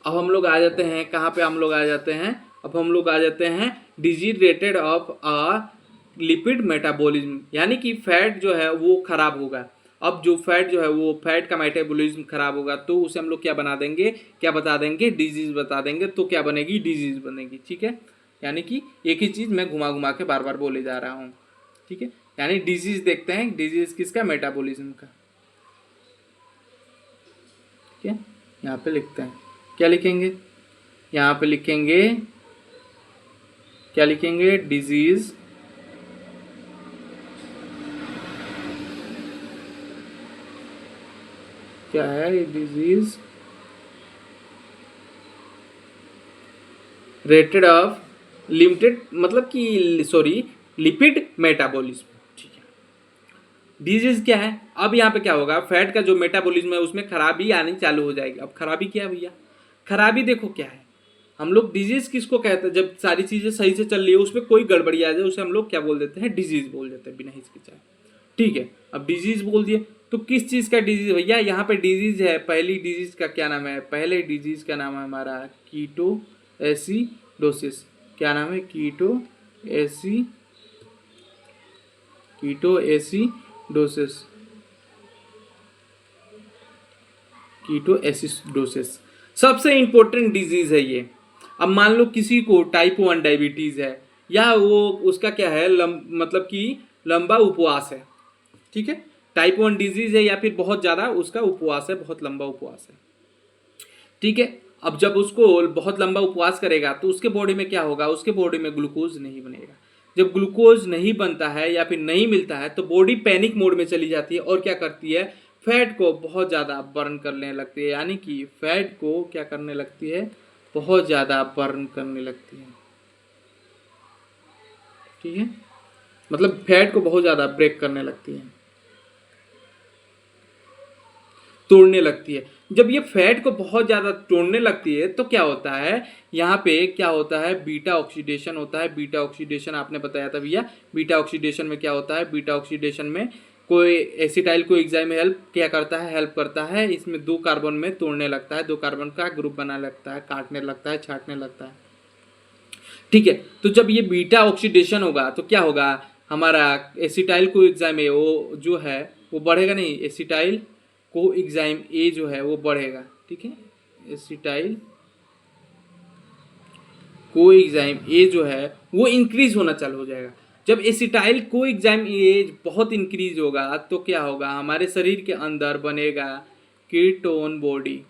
A: अब हम लोग आ जाते हैं कहाँ पे, हम लोग आ जाते हैं, अब हम लोग आ जाते हैं disease rated of a lipid metabolism, यानी कि फैट जो है वो खराब होगा। अब जो फैट जो है वो फैट का मेटाबॉलिज्म खराब होगा तो उसे हम लोग क्या बना देंगे, क्या बता देंगे, डिजीज बता देंगे। तो क्या बनेगी, डिजीज बनेगी। ठीक है, यानी कि एक ही चीज़ मैं घुमा घुमा के बार बार बोले जा रहा हूँ। ठीक है, यानी डिजीज देखते हैं, डिजीज किसका, मेटाबॉलिज्म का। ठीक है, यहाँ पे लिखते हैं, क्या लिखेंगे, यहाँ पे लिखेंगे, क्या लिखेंगे, डिजीज क्या है, डिजीज रेटेड ऑफ लिमिटेड, मतलब कि सॉरी लिपिड मेटाबॉलिज्म। ठीक है, डिजीज क्या है, अब यहाँ पे क्या होगा, फैट का जो मेटाबॉलिज्म है उसमें खराबी आनी चालू हो जाएगी। अब खराबी क्या है भैया, खराबी देखो क्या है, हम लोग डिजीज किसको कहते हैं, जब सारी चीजें सही से चल रही है उसमें कोई गड़बड़ी आ जाए उसे हम लोग क्या बोल देते हैं, डिजीज बोल देते हैं बिना हिचकिचाए। ठीक है, अब डिजीज बोल दिए तो किस चीज का डिजीज भैया, यहाँ पे डिजीज है, पहली डिजीज का क्या नाम है, पहले डिजीज का नाम है हमारा कीटो एसिडोसिस। क्या नाम है, कीटो एसिडोसिस, कीटो एसिडोसिस सबसे इंपॉर्टेंट डिजीज है ये। अब मान लो किसी को टाइप 1 डायबिटीज है, या वो उसका क्या है, मतलब कि लंबा उपवास है। ठीक है, टाइप 1 डिजीज है या फिर बहुत ज़्यादा उसका उपवास है, बहुत लंबा उपवास है। ठीक है, अब जब उसको बहुत लंबा उपवास करेगा तो उसके बॉडी में क्या होगा, उसके बॉडी में ग्लूकोज नहीं बनेगा। जब ग्लूकोज नहीं बनता है या फिर नहीं मिलता है तो बॉडी पैनिक मोड में चली जाती है और क्या करती है, फैट को बहुत ज़्यादा बर्न करने लगती है। यानी कि फैट को क्या करने लगती है, बहुत ज़्यादा बर्न करने लगती है। ठीक है, मतलब फैट को बहुत ज़्यादा ब्रेक करने लगती है। तोड़ने लगती है। जब ये फैट को बहुत ज़्यादा तोड़ने लगती है तो क्या होता है, यहाँ पे क्या होता है, बीटा ऑक्सीडेशन होता है। बीटा ऑक्सीडेशन आपने बताया था भैया, बीटा ऑक्सीडेशन में क्या होता है, बीटा ऑक्सीडेशन में कोई एसिटाइल को एंजाइम हेल्प क्या करता है, हेल्प करता है, इसमें 2 कार्बन में तोड़ने लगता है, 2 कार्बन का ग्रुप बनाने लगता है, काटने लगता है, छांटने लगता है। ठीक है, तो जब ये बीटा ऑक्सीडेशन होगा तो क्या होगा, हमारा एसिटाइल को एंजाइम ए वो जो है वो बढ़ेगा नहीं, एसिटाइल को एंजाइम ए जो है वो बढ़ेगा। ठीक है, एसिटाइल को एंजाइम ए जो है वो इंक्रीज होना चालू हो जाएगा। जब एसिटाइल को एंजाइम ए बहुत इंक्रीज होगा तो क्या होगा, हमारे शरीर के अंदर बनेगा कीटोन बॉडी।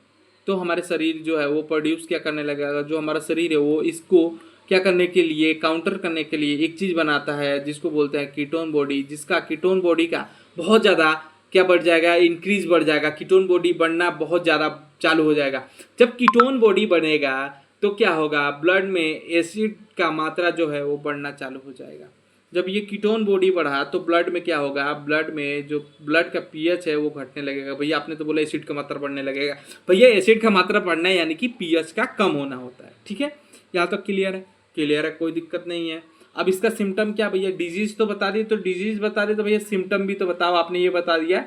A: तो हमारे शरीर जो है वो प्रोड्यूस क्या करने लगेगा, जो हमारा शरीर है वो इसको क्या करने के लिए, काउंटर करने के लिए एक चीज़ बनाता है जिसको बोलते हैं कीटोन बॉडी, जिसका कीटोन बॉडी का बहुत ज़्यादा क्या बढ़ जाएगा, इंक्रीज बढ़ जाएगा, कीटोन बॉडी बढ़ना बहुत ज़्यादा चालू हो जाएगा। जब कीटोन बॉडी बनेगा तो क्या होगा, ब्लड में एसिड का मात्रा जो है वो बढ़ना चालू हो जाएगा। जब ये कीटोन बॉडी बढ़ा तो ब्लड में क्या होगा, ब्लड में जो ब्लड का पीएच है वो घटने लगेगा। भैया आपने तो बोला एसिड का मात्रा बढ़ने लगेगा, भैया एसिड का मात्रा बढ़ना है यानी कि पीएच का कम होना होता है। ठीक है, यहाँ तक क्लियर है, क्लियर है, कोई दिक्कत नहीं है। अब इसका सिम्टम क्या भैया, डिजीज तो बता दिए, तो डिजीज बता दिए तो भैया सिम्टम भी तो बताओ। आपने ये बता दिया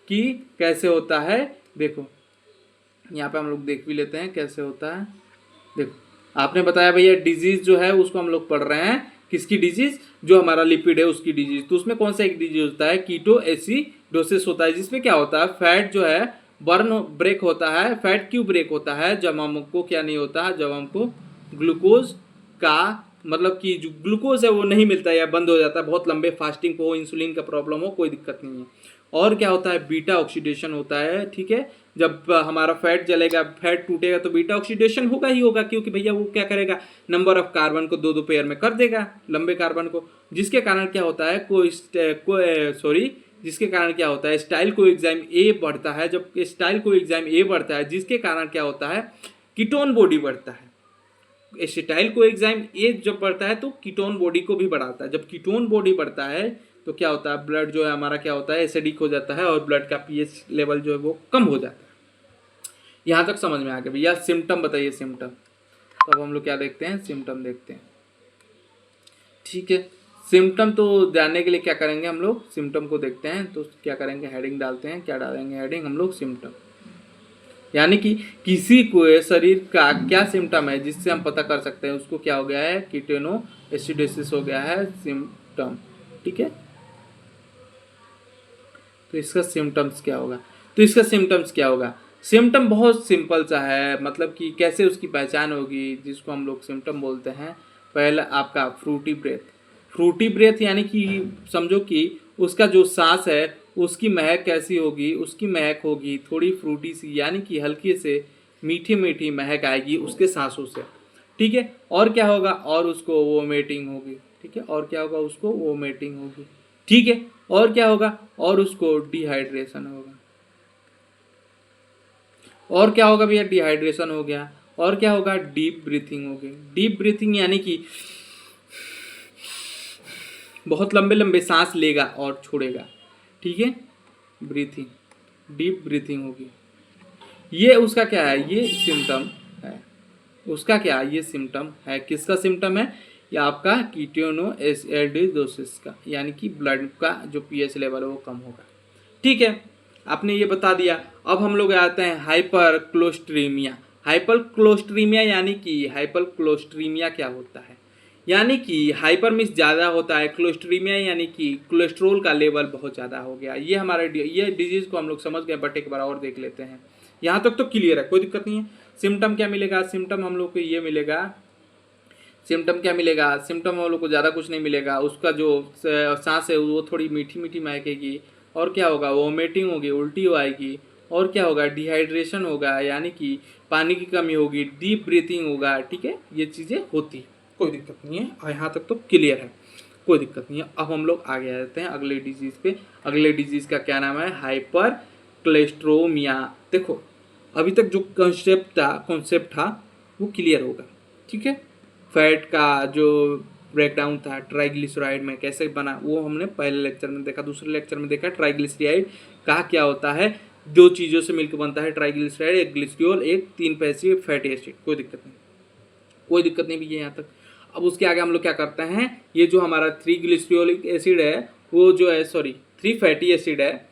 A: कि कैसे होता है, देखो यहाँ पे हम लोग देख भी लेते हैं कैसे होता है। देखो आपने बताया भैया डिजीज जो है उसको हम लोग पढ़ रहे हैं, किसकी डिजीज, जो हमारा लिपिड है उसकी डिजीज। तो उसमें कौन सा एक डिजीज होता है, कीटो एसिडोसिस होता है, जिसमें क्या होता है, फैट जो है बर्न ब्रेक होता है। फैट क्यों ब्रेक होता है, जब हमको क्या नहीं होता है, जब हमको ग्लूकोज का मतलब कि जो ग्लूकोज है वो नहीं मिलता है या बंद हो जाता है, बहुत लंबे फास्टिंग हो, इंसुलिन का प्रॉब्लम हो, कोई दिक्कत नहीं है। और क्या होता है, बीटा ऑक्सीडेशन होता है। ठीक है, जब हमारा फैट जलेगा, फैट टूटेगा तो बीटा ऑक्सीडेशन होगा ही होगा, क्योंकि भैया वो क्या करेगा, नंबर ऑफ कार्बन को 2-2 पेयर में कर देगा, लंबे कार्बन को, जिसके कारण क्या होता है, जिसके कारण क्या होता है, स्टाइल को एंजाइम ए बढ़ता है। जब स्टाइल को एंजाइम ए बढ़ता है जिसके कारण क्या होता है, कीटोन बॉडी बढ़ता है। एसिटाइल को एंजाइम ए जब बढ़ता है तो कीटोन बॉडी को भी बढ़ाता है। जब कीटोन बॉडी बढ़ता है तो क्या होता है, ब्लड जो है हमारा क्या होता है, एसिडिक हो जाता है और ब्लड का पीएच लेवल जो है वो कम हो जाता है। यहाँ तक समझ में आ गया भैया। सिम्टम बताइए, सिम्टम। तो अब हम लोग क्या देखते हैं, सिम्टम देखते हैं। ठीक है, सिम्टम तो जानने के लिए क्या करेंगे हम लोग, सिम्टम को देखते हैं। तो क्या करेंगे, हेडिंग डालते हैं, क्या डालेंगे हेडिंग हम लोग, सिम्टम। यानी कि किसी को शरीर का क्या सिम्टम है जिससे हम पता कर सकते हैं उसको क्या हो गया है, कीटोनो एसिडोसिस हो गया है, सिम्टम। ठीक है, तो इसका सिम्टम्स क्या होगा, तो इसका सिम्टम्स क्या होगा, सिम्टम बहुत सिंपल सा है। मतलब कि कैसे उसकी पहचान होगी, जिसको हम लोग सिम्टम बोलते हैं। पहला आपका फ्रूटी ब्रेथ, फ्रूटी ब्रेथ यानी कि समझो कि उसका जो सांस है उसकी महक कैसी होगी, उसकी महक होगी थोड़ी फ्रूटी सी, यानी कि हल्की से मीठी मीठी महक आएगी उसके सांसों से। ठीक है, और क्या होगा, और उसको वोमिटिंग होगी। ठीक है, और क्या होगा, उसको वोमिटिंग होगी। ठीक है, और क्या होगा, और उसको डिहाइड्रेशन होगा। और क्या होगा भैया, डिहाइड्रेशन हो गया। और क्या होगा, डीप ब्रीथिंग होगी। डीप ब्रीथिंग यानी कि बहुत लंबे लंबे सांस लेगा और छोड़ेगा। ठीक है, ब्रीथिंग, डीप ब्रीथिंग होगी। ये उसका क्या है, ये सिम्टम है उसका, क्या ये सिम्टम है, किसका सिम्टम है, ये आपका कीटोनो एसिडोसिस का, यानी कि ब्लड का जो पीएच लेवल है वो कम होगा। ठीक है, आपने ये बता दिया। अब हम लोग आते हैं हाइपर क्लोस्ट्रीमिया। हाइपर क्लोस्ट्रीमिया यानी कि हाइपर क्लोस्ट्रीमिया क्या होता है, यानी कि हाइपर मीन्स ज़्यादा होता है, क्लोस्ट्रीमिया यानी कि कोलेस्ट्रोल का लेवल बहुत ज़्यादा हो गया। ये हमारे ये डिजीज़ को हम लोग समझ गए, बट एक बार और देख लेते हैं। यहाँ तक तो क्लियर है, कोई दिक्कत नहीं है। सिम्टम क्या मिलेगा, सिम्टम हम लोग को ये मिलेगा, सिम्टम क्या मिलेगा, सिम्टम हम लोग को ज़्यादा कुछ नहीं मिलेगा। उसका जो सांस है वो थोड़ी मीठी मीठी महकेगी। और क्या होगा, वोमिटिंग होगी, उल्टी आएगी। और क्या होगा, डिहाइड्रेशन होगा, यानी कि पानी की कमी होगी, डीप ब्रीथिंग होगा। ठीक है, ये चीज़ें होती, कोई दिक्कत नहीं है। और यहाँ तक तो क्लियर है, कोई दिक्कत नहीं है। अब हम लोग आगे आ जाते हैं अगले डिजीज़ पे। अगले डिजीज़ का क्या नाम है, हाइपर कोलेस्ट्रोमिया। देखो अभी तक जो कॉन्सेप्ट था वो क्लियर होगा। ठीक है, फैट का जो ब्रेकडाउन था ट्राइग्लिसराइड में कैसे बना वो हमने पहले लेक्चर में देखा, दूसरे लेक्चर में देखा ट्राइग्लिसराइड का क्या होता है, दो चीज़ों से मिलकर बनता है ट्राइग्लिसराइड, एक ग्लिसरियोल, एक 3 पैसिव फैटी एसिड। कोई दिक्कत नहीं, कोई दिक्कत नहीं भैया यहाँ तक। अब उसके आगे हम लोग क्या करते हैं, ये जो हमारा 3 ग्लिसरियोलिक एसिड है वो जो है 3 फैटी एसिड है,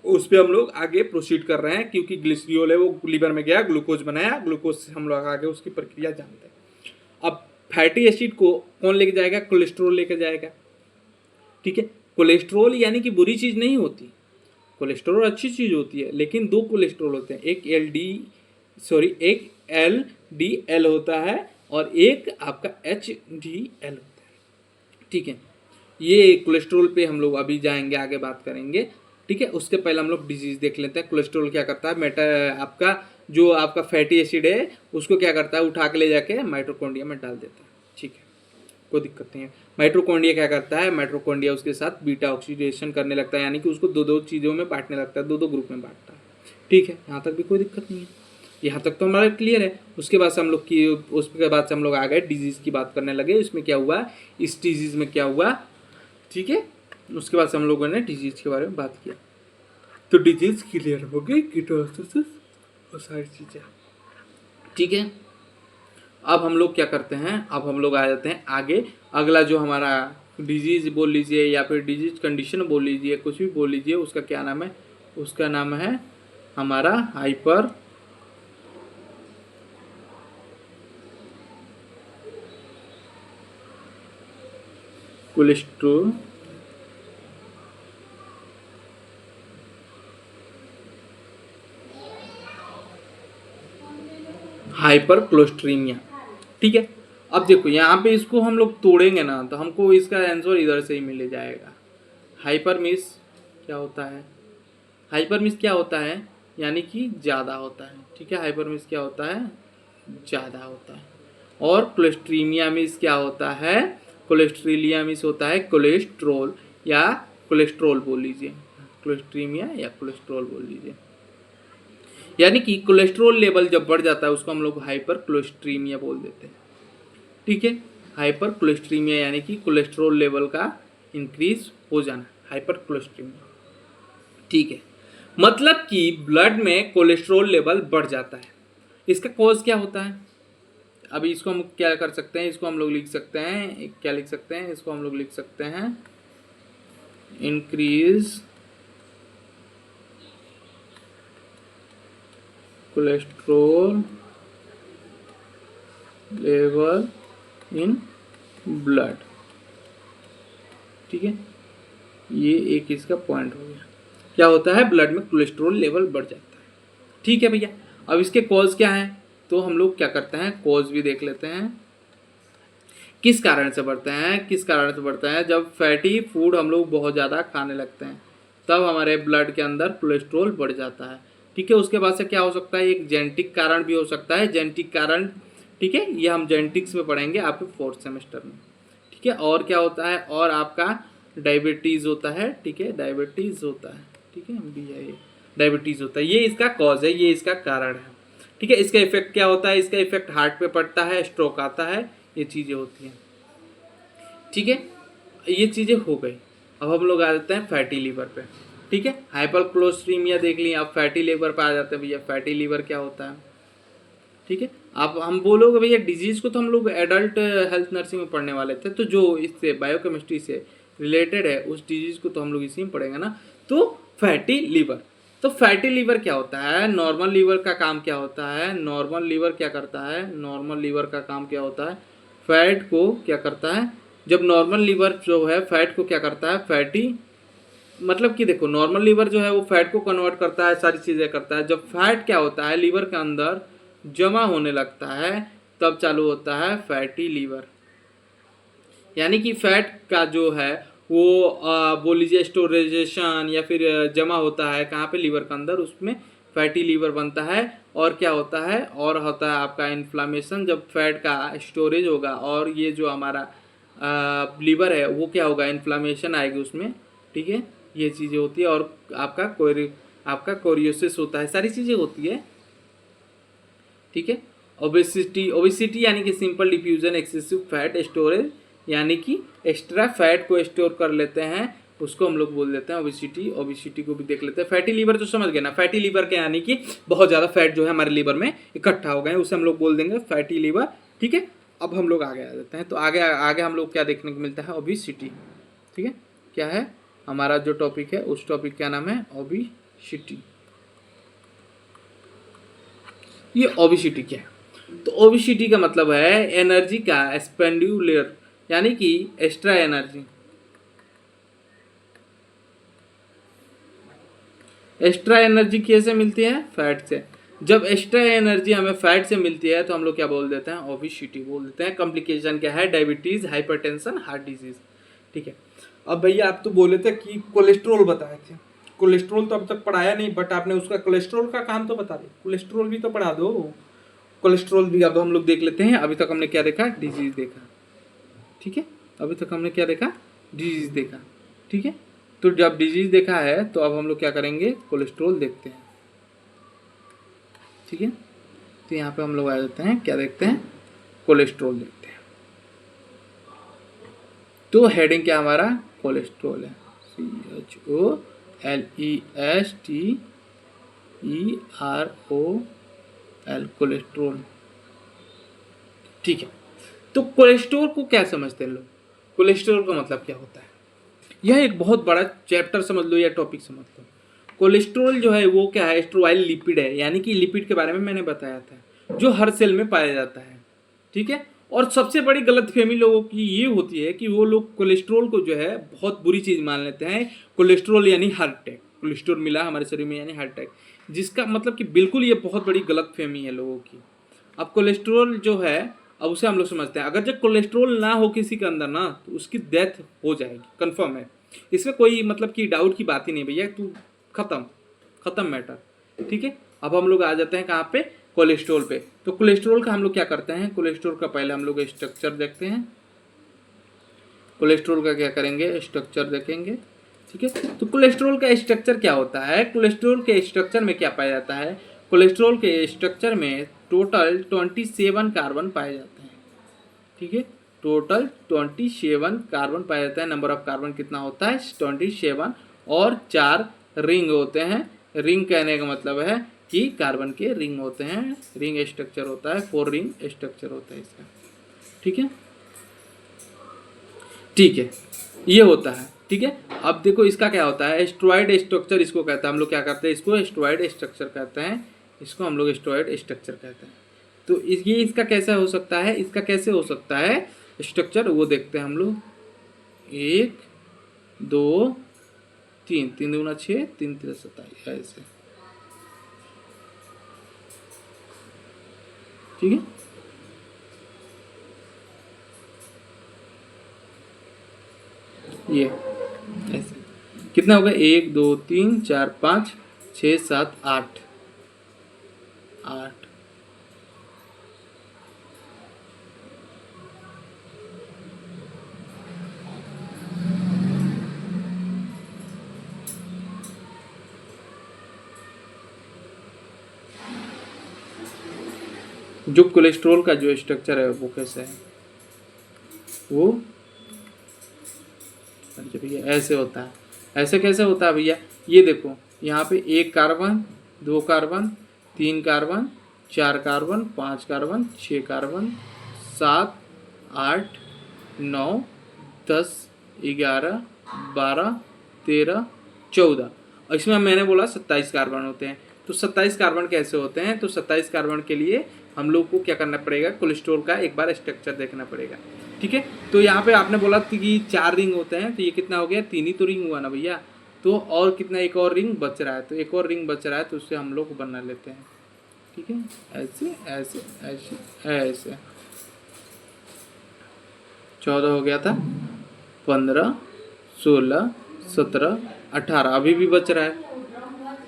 A: उस पर हम लोग आगे प्रोसीड कर रहे हैं, क्योंकि ग्लिसरियोल है वो लीवर में गया, ग्लूकोज बनाया, ग्लूकोज से हम लोग आगे उसकी प्रक्रिया जानते हैं। अब फैटी एसिड को कौन लेके जाएगा, कोलेस्ट्रोल लेके जाएगा। ठीक है, कोलेस्ट्रोल यानी कि बुरी चीज़ नहीं होती, कोलेस्ट्रोल अच्छी चीज़ होती है, लेकिन दो कोलेस्ट्रोल होते हैं, एक एक LDL होता है और एक आपका HDL होता है। ठीक है, ये कोलेस्ट्रोल पे हम लोग अभी जाएंगे, आगे बात करेंगे। ठीक है, उसके पहले हम लोग डिजीज देख लेते हैं। कोलेस्ट्रोल क्या करता है, आपका जो आपका फैटी एसिड है उसको क्या करता है, उठा के ले जाके माइटोकॉन्ड्रिया में डाल देता है। ठीक है, कोई दिक्कत नहीं है। माइटोकॉन्ड्रिया क्या करता है, माइटोकॉन्ड्रिया उसके साथ बीटा ऑक्सीडेशन करने लगता है, यानी कि उसको दो चीज़ों में बांटने लगता है, दो ग्रुप में बांटता है। ठीक है, यहाँ तक भी कोई दिक्कत नहीं है, यहाँ तक तो हमारा क्लियर है। उसके बाद से हम लोग आ गए डिजीज़ की बात करने लगे, इसमें क्या हुआ, इस डिजीज़ में क्या हुआ। ठीक है, उसके बाद से हम लोगों ने डिजीज़ के बारे में बात किया, तो डिजीज़ क्लियर हो गई, कीटोसिस और सारी चीज़ें। ठीक है, अब हम लोग क्या करते हैं, अब हम लोग आ जाते हैं आगे। अगला जो हमारा डिजीज़ बोल लीजिए या फिर डिजीज कंडीशन बोल लीजिए, कुछ भी बोल लीजिए, उसका क्या नाम है, उसका नाम है हमारा हाइपर कोलेस्ट्रोल हाइपर कोलेस्ट्रीमिया। ठीक है, अब देखो यहाँ पे इसको हम लोग तोड़ेंगे ना तो हमको इसका आंसर इधर से ही मिल जाएगा। हाइपर मिस क्या होता है, हाइपर मिस क्या होता है, यानी कि ज़्यादा होता है। ठीक है, हाइपर मिस क्या होता है, ज़्यादा होता है। और कोलेस्ट्रीमिया मिस क्या होता है, कोलेस्ट्रीलिया मिस होता है कोलेस्ट्रोल या कोलेस्ट्रोल बोल लीजिए, कोलेस्ट्रीमिया या कोलेस्ट्रोल बोल लीजिए। यानी कि कोलेस्ट्रोल लेवल जब बढ़ जाता है उसको हम लोग हाइपर कोलेस्ट्रीमिया बोल देते हैं। ठीक है, हाइपर कोलेस्ट्रीमिया यानी कि कोलेस्ट्रोल लेवल का इंक्रीज हो जाना, हाइपर कोलेस्ट्रीमिया। ठीक है, मतलब कि ब्लड में कोलेस्ट्रोल लेवल बढ़ जाता है। इसका कॉज क्या होता है, अभी इसको हम क्या कर सकते हैं, इसको हम लोग लिख सकते हैं, क्या लिख सकते हैं, इसको हम लोग लिख सकते हैं increase cholesterol level in blood. ठीक है, ये एक इसका पॉइंट हो गया, क्या होता है, ब्लड में कोलेस्ट्रोल लेवल बढ़ जाता है। ठीक है भैया, अब इसके कॉज क्या है, तो हम लोग क्या करते हैं, कॉज भी देख लेते हैं, किस कारण से बढ़ते हैं, किस कारण से बढ़ता है, जब फैटी फूड हम लोग बहुत ज़्यादा खाने लगते हैं तब हमारे ब्लड के अंदर कोलेस्ट्रोल बढ़ जाता है। ठीक है, उसके बाद से क्या हो सकता है, एक जेनेटिक कारण भी हो सकता है, जेनेटिक कारण। ठीक है, ये हम जेनेटिक्स में पढ़ेंगे आपके 4th सेमेस्टर में। ठीक है, और क्या होता है, और आपका डायबिटीज़ होता है। ठीक है, डायबिटीज़ होता है। ठीक है, डायबिटीज़ होता है, ये इसका कॉज है, ये इसका कारण है। ठीक है, इसका इफेक्ट क्या होता है, इसका इफेक्ट हार्ट पे पड़ता है, स्ट्रोक आता है, ये चीज़ें होती हैं। ठीक है, ये चीज़ें हो गई। अब हम लोग आ जाते हैं फैटी लीवर पे। ठीक है, हाइपर कोलेस्ट्रीमिया देख लिए, अब फैटी लीवर पे आ जाते हैं भैया, फैटी लीवर क्या होता है। ठीक है, अब हम बोलोगे भैया डिजीज़ को तो हम लोग एडल्ट हेल्थ नर्सिंग में पढ़ने वाले थे, तो जो इससे बायोकेमिस्ट्री से रिलेटेड है उस डिजीज़ को तो हम लोग इसी में पढ़ेंगे ना। तो फैटी लीवर, तो फैटी लीवर क्या होता है, नॉर्मल लीवर का काम क्या होता है, नॉर्मल लीवर क्या करता है, नॉर्मल लीवर का काम क्या होता है, फैट को क्या करता है, जब नॉर्मल लीवर जो है फैट को क्या करता है, फैटी मतलब कि देखो नॉर्मल लीवर जो है वो फैट को कन्वर्ट करता है, सारी चीज़ें करता है। जब फैट क्या होता है लीवर के अंदर जमा होने लगता है तब चालू होता है फैटी लीवर। यानी कि फैट का जो है वो बोल लीजिए स्टोरेजेशन या फिर जमा होता है कहाँ पे, लीवर के अंदर, उसमें फैटी लीवर बनता है। और क्या होता है, और होता है आपका इन्फ्लामेशन, जब फैट का स्टोरेज होगा और ये जो हमारा लीवर है वो क्या होगा, इन्फ्लामेशन आएगी उसमें। ठीक है, ये चीज़ें होती है, और आपका कोरियोसिस होता है, सारी चीज़ें होती है। ठीक है, ओबेसिटी यानी कि simple diffusion excessive fat storage, यानी कि एक्स्ट्रा फैट को स्टोर कर लेते हैं उसको हम लोग बोल देते हैं ओबेसिटी। ओबेसिटी को भी देख लेते हैं। फैटी लीवर तो समझ गए ना, फैटी लीवर के यानी कि बहुत ज़्यादा फैट जो है हमारे लीवर में इकट्ठा हो गए हैं, उसे हम लोग बोल देंगे फैटी लीवर। ठीक है, अब हम लोग आगे आ जाते हैं। तो आगे आगे हम लोग क्या देखने को मिलता है, ओबेसिटी। ठीक है, क्या है हमारा जो टॉपिक है, उस टॉपिक का नाम है ओबेसिटी। ये ओबेसिटी क्या है? तो ओबेसिटी का मतलब है एनर्जी का एक्सपेंडिचर, यानी कि एक्स्ट्रा एनर्जी। एक्स्ट्रा एनर्जी कैसे मिलती है? फैट से। जब एक्स्ट्रा एनर्जी हमें फैट से मिलती है तो हम लोग क्या बोल देते हैं, ओबेसिटी बोल देते हैं। कॉम्प्लिकेशन क्या है? Diabetes, hypertension, heart disease. ठीक है, अब भैया आप तो बोले थे कि कोलेस्ट्रोल बताए थे। कोलेस्ट्रोल तो अब तक पढ़ाया नहीं, बट आपने उसका कोलेस्ट्रोल का काम तो बता दिया, कोलेस्ट्रोल भी तो पढ़ा दो। कोलेस्ट्रोल भी अब हम लोग देख लेते हैं। अभी तक हमने क्या देखा? डिजीज देखा। ठीक है, अभी तक हमने क्या देखा? डिजीज देखा। ठीक है, तो जब डिजीज देखा है तो अब हम लोग क्या करेंगे? कोलेस्ट्रोल देखते हैं। ठीक है, तो यहाँ पे हम लोग आ जाते हैं, क्या देखते हैं? कोलेस्ट्रोल देखते हैं। तो हेडिंग क्या हमारा? कोलेस्ट्रोल है, CHOLESTEROL, कोलेस्ट्रोल। ठीक है, तो कोलेस्ट्रोल को क्या समझते हैं लोग? कोलेस्ट्रोल का मतलब क्या होता है? यह एक बहुत बड़ा चैप्टर समझ लो या टॉपिक समझ लो। कोलेस्ट्रोल जो है वो क्या है? स्टेरॉयल लिपिड है, यानी कि लिपिड के बारे में मैंने बताया था, जो हर सेल में पाया जाता है। ठीक है, और सबसे बड़ी गलतफहमी लोगों की ये होती है कि वो लोग कोलेस्ट्रोल को जो है बहुत बुरी चीज़ मान लेते हैं। कोलेस्ट्रोल यानी हार्ट अटैक, कोलेस्ट्रोल मिला हमारे शरीर में यानी हार्ट अटैक, जिसका मतलब कि बिल्कुल ये बहुत बड़ी गलतफहमी है लोगों की। अब कोलेस्ट्रोल जो है, अब उसे हम लोग समझते हैं, अगर जब कोलेस्ट्रोल ना हो किसी के अंदर ना, तो उसकी डेथ हो जाएगी, कंफर्म है। इसमें कोई मतलब कि डाउट की बात ही नहीं भैया, तू खत्म मैटर। ठीक है, अब हम लोग आ जाते हैं कहाँ पे? कोलेस्ट्रोल पे। तो कोलेस्ट्रोल का हम लोग क्या करते हैं? कोलेस्ट्रोल का पहले हम लोग स्ट्रक्चर देखते हैं। कोलेस्ट्रोल का क्या करेंगे? स्ट्रक्चर देखेंगे। ठीक है, तो कोलेस्ट्रोल का स्ट्रक्चर क्या होता है? कोलेस्ट्रोल के स्ट्रक्चर में क्या पाया जाता है? कोलेस्ट्रोल के स्ट्रक्चर में टोटल 27 कार्बन पाए जाते हैं। ठीक है, टोटल 27 कार्बन पाया जाता है। नंबर ऑफ कार्बन कितना होता है? 27, और 4 रिंग होते हैं। रिंग कहने का मतलब है कि कार्बन के रिंग होते हैं, रिंग स्ट्रक्चर होता है, 4 रिंग स्ट्रक्चर होता है इसका। ठीक है, ठीक है, ये होता है। ठीक है, अब देखो इसका क्या होता है? स्टेरॉयड स्ट्रक्चर इसको कहता है। हम लोग क्या करते हैं? इसको स्टेरॉयड स्ट्रक्चर कहते हैं। इसको हम लोग स्टेरॉयड स्ट्रक्चर कहते हैं। तो ये इसका कैसे हो सकता है? इसका कैसे हो सकता है स्ट्रक्चर, वो देखते हैं हम लोग। 1 2 3, 3 दूना 6, 3 3 27, ऐसे। ठीक है, ये ऐसे कितना होगा? 1 2 3 4 5 6 7 8 8। जो कोलेस्ट्रॉल का जो स्ट्रक्चर है वो कैसा है? वो भैया ऐसे होता है। ऐसे कैसे होता है भैया? ये देखो, यहाँ पे 1 carbon, 2 carbon, 3 carbon, 4 carbon, 5 carbon, 6 carbon, 7 8 9 10 11 12 13 14, और इसमें मैंने बोला 27 कार्बन होते हैं। तो 27 कार्बन कैसे होते हैं? तो 27 कार्बन के लिए हम लोग को क्या करना पड़ेगा? कोलेस्ट्रॉल का एक बार स्ट्रक्चर देखना पड़ेगा। ठीक है, तो यहाँ पे आपने बोला कि 4 रिंग होते हैं, तो ये कितना हो गया? 3 ही तो रिंग हुआ ना भैया। तो और कितना? एक और रिंग बच रहा है, तो एक और रिंग बच रहा है, तो उससे हम लोग बना लेते हैं। ठीक है, ऐसे ऐसे ऐसे ऐसे। 14 हो गया था, 15 16 17 18, अभी भी बच रहा है।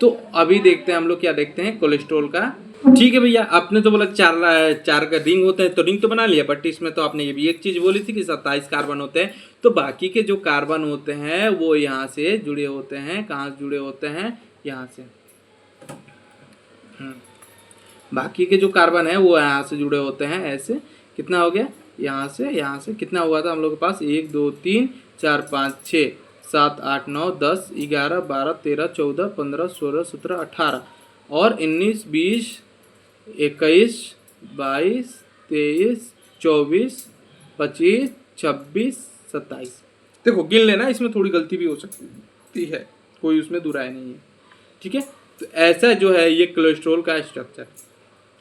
A: तो अभी देखते हैं हम लोग क्या देखते हैं कोलेस्ट्रॉल का। ठीक है भैया, आपने तो बोला 4 का रिंग होता है, तो रिंग तो बना लिया, बट इसमें तो आपने ये भी एक चीज बोली थी कि 27 कार्बन होते हैं। तो बाकी के जो कार्बन होते हैं वो यहाँ से जुड़े होते हैं। कहाँ से जुड़े होते हैं? यहाँ से। बाकी के जो कार्बन है वो यहाँ से जुड़े होते हैं, ऐसे। कितना हो गया? यहाँ से कितना हुआ था हम लोग के पास? 1 2 3 4 5 6 7, 8, 9, 10, 11, 12, 13, 14, 15, 16, 17, 18 और 19, 20, 21, 22, 23, 24, 25, 26, 27। देखो गिन लेना, इसमें थोड़ी गलती भी हो सकती है, कोई उसमें दुराय नहीं है। ठीक है, तो ऐसा जो है ये कोलेस्ट्रॉल का स्ट्रक्चर।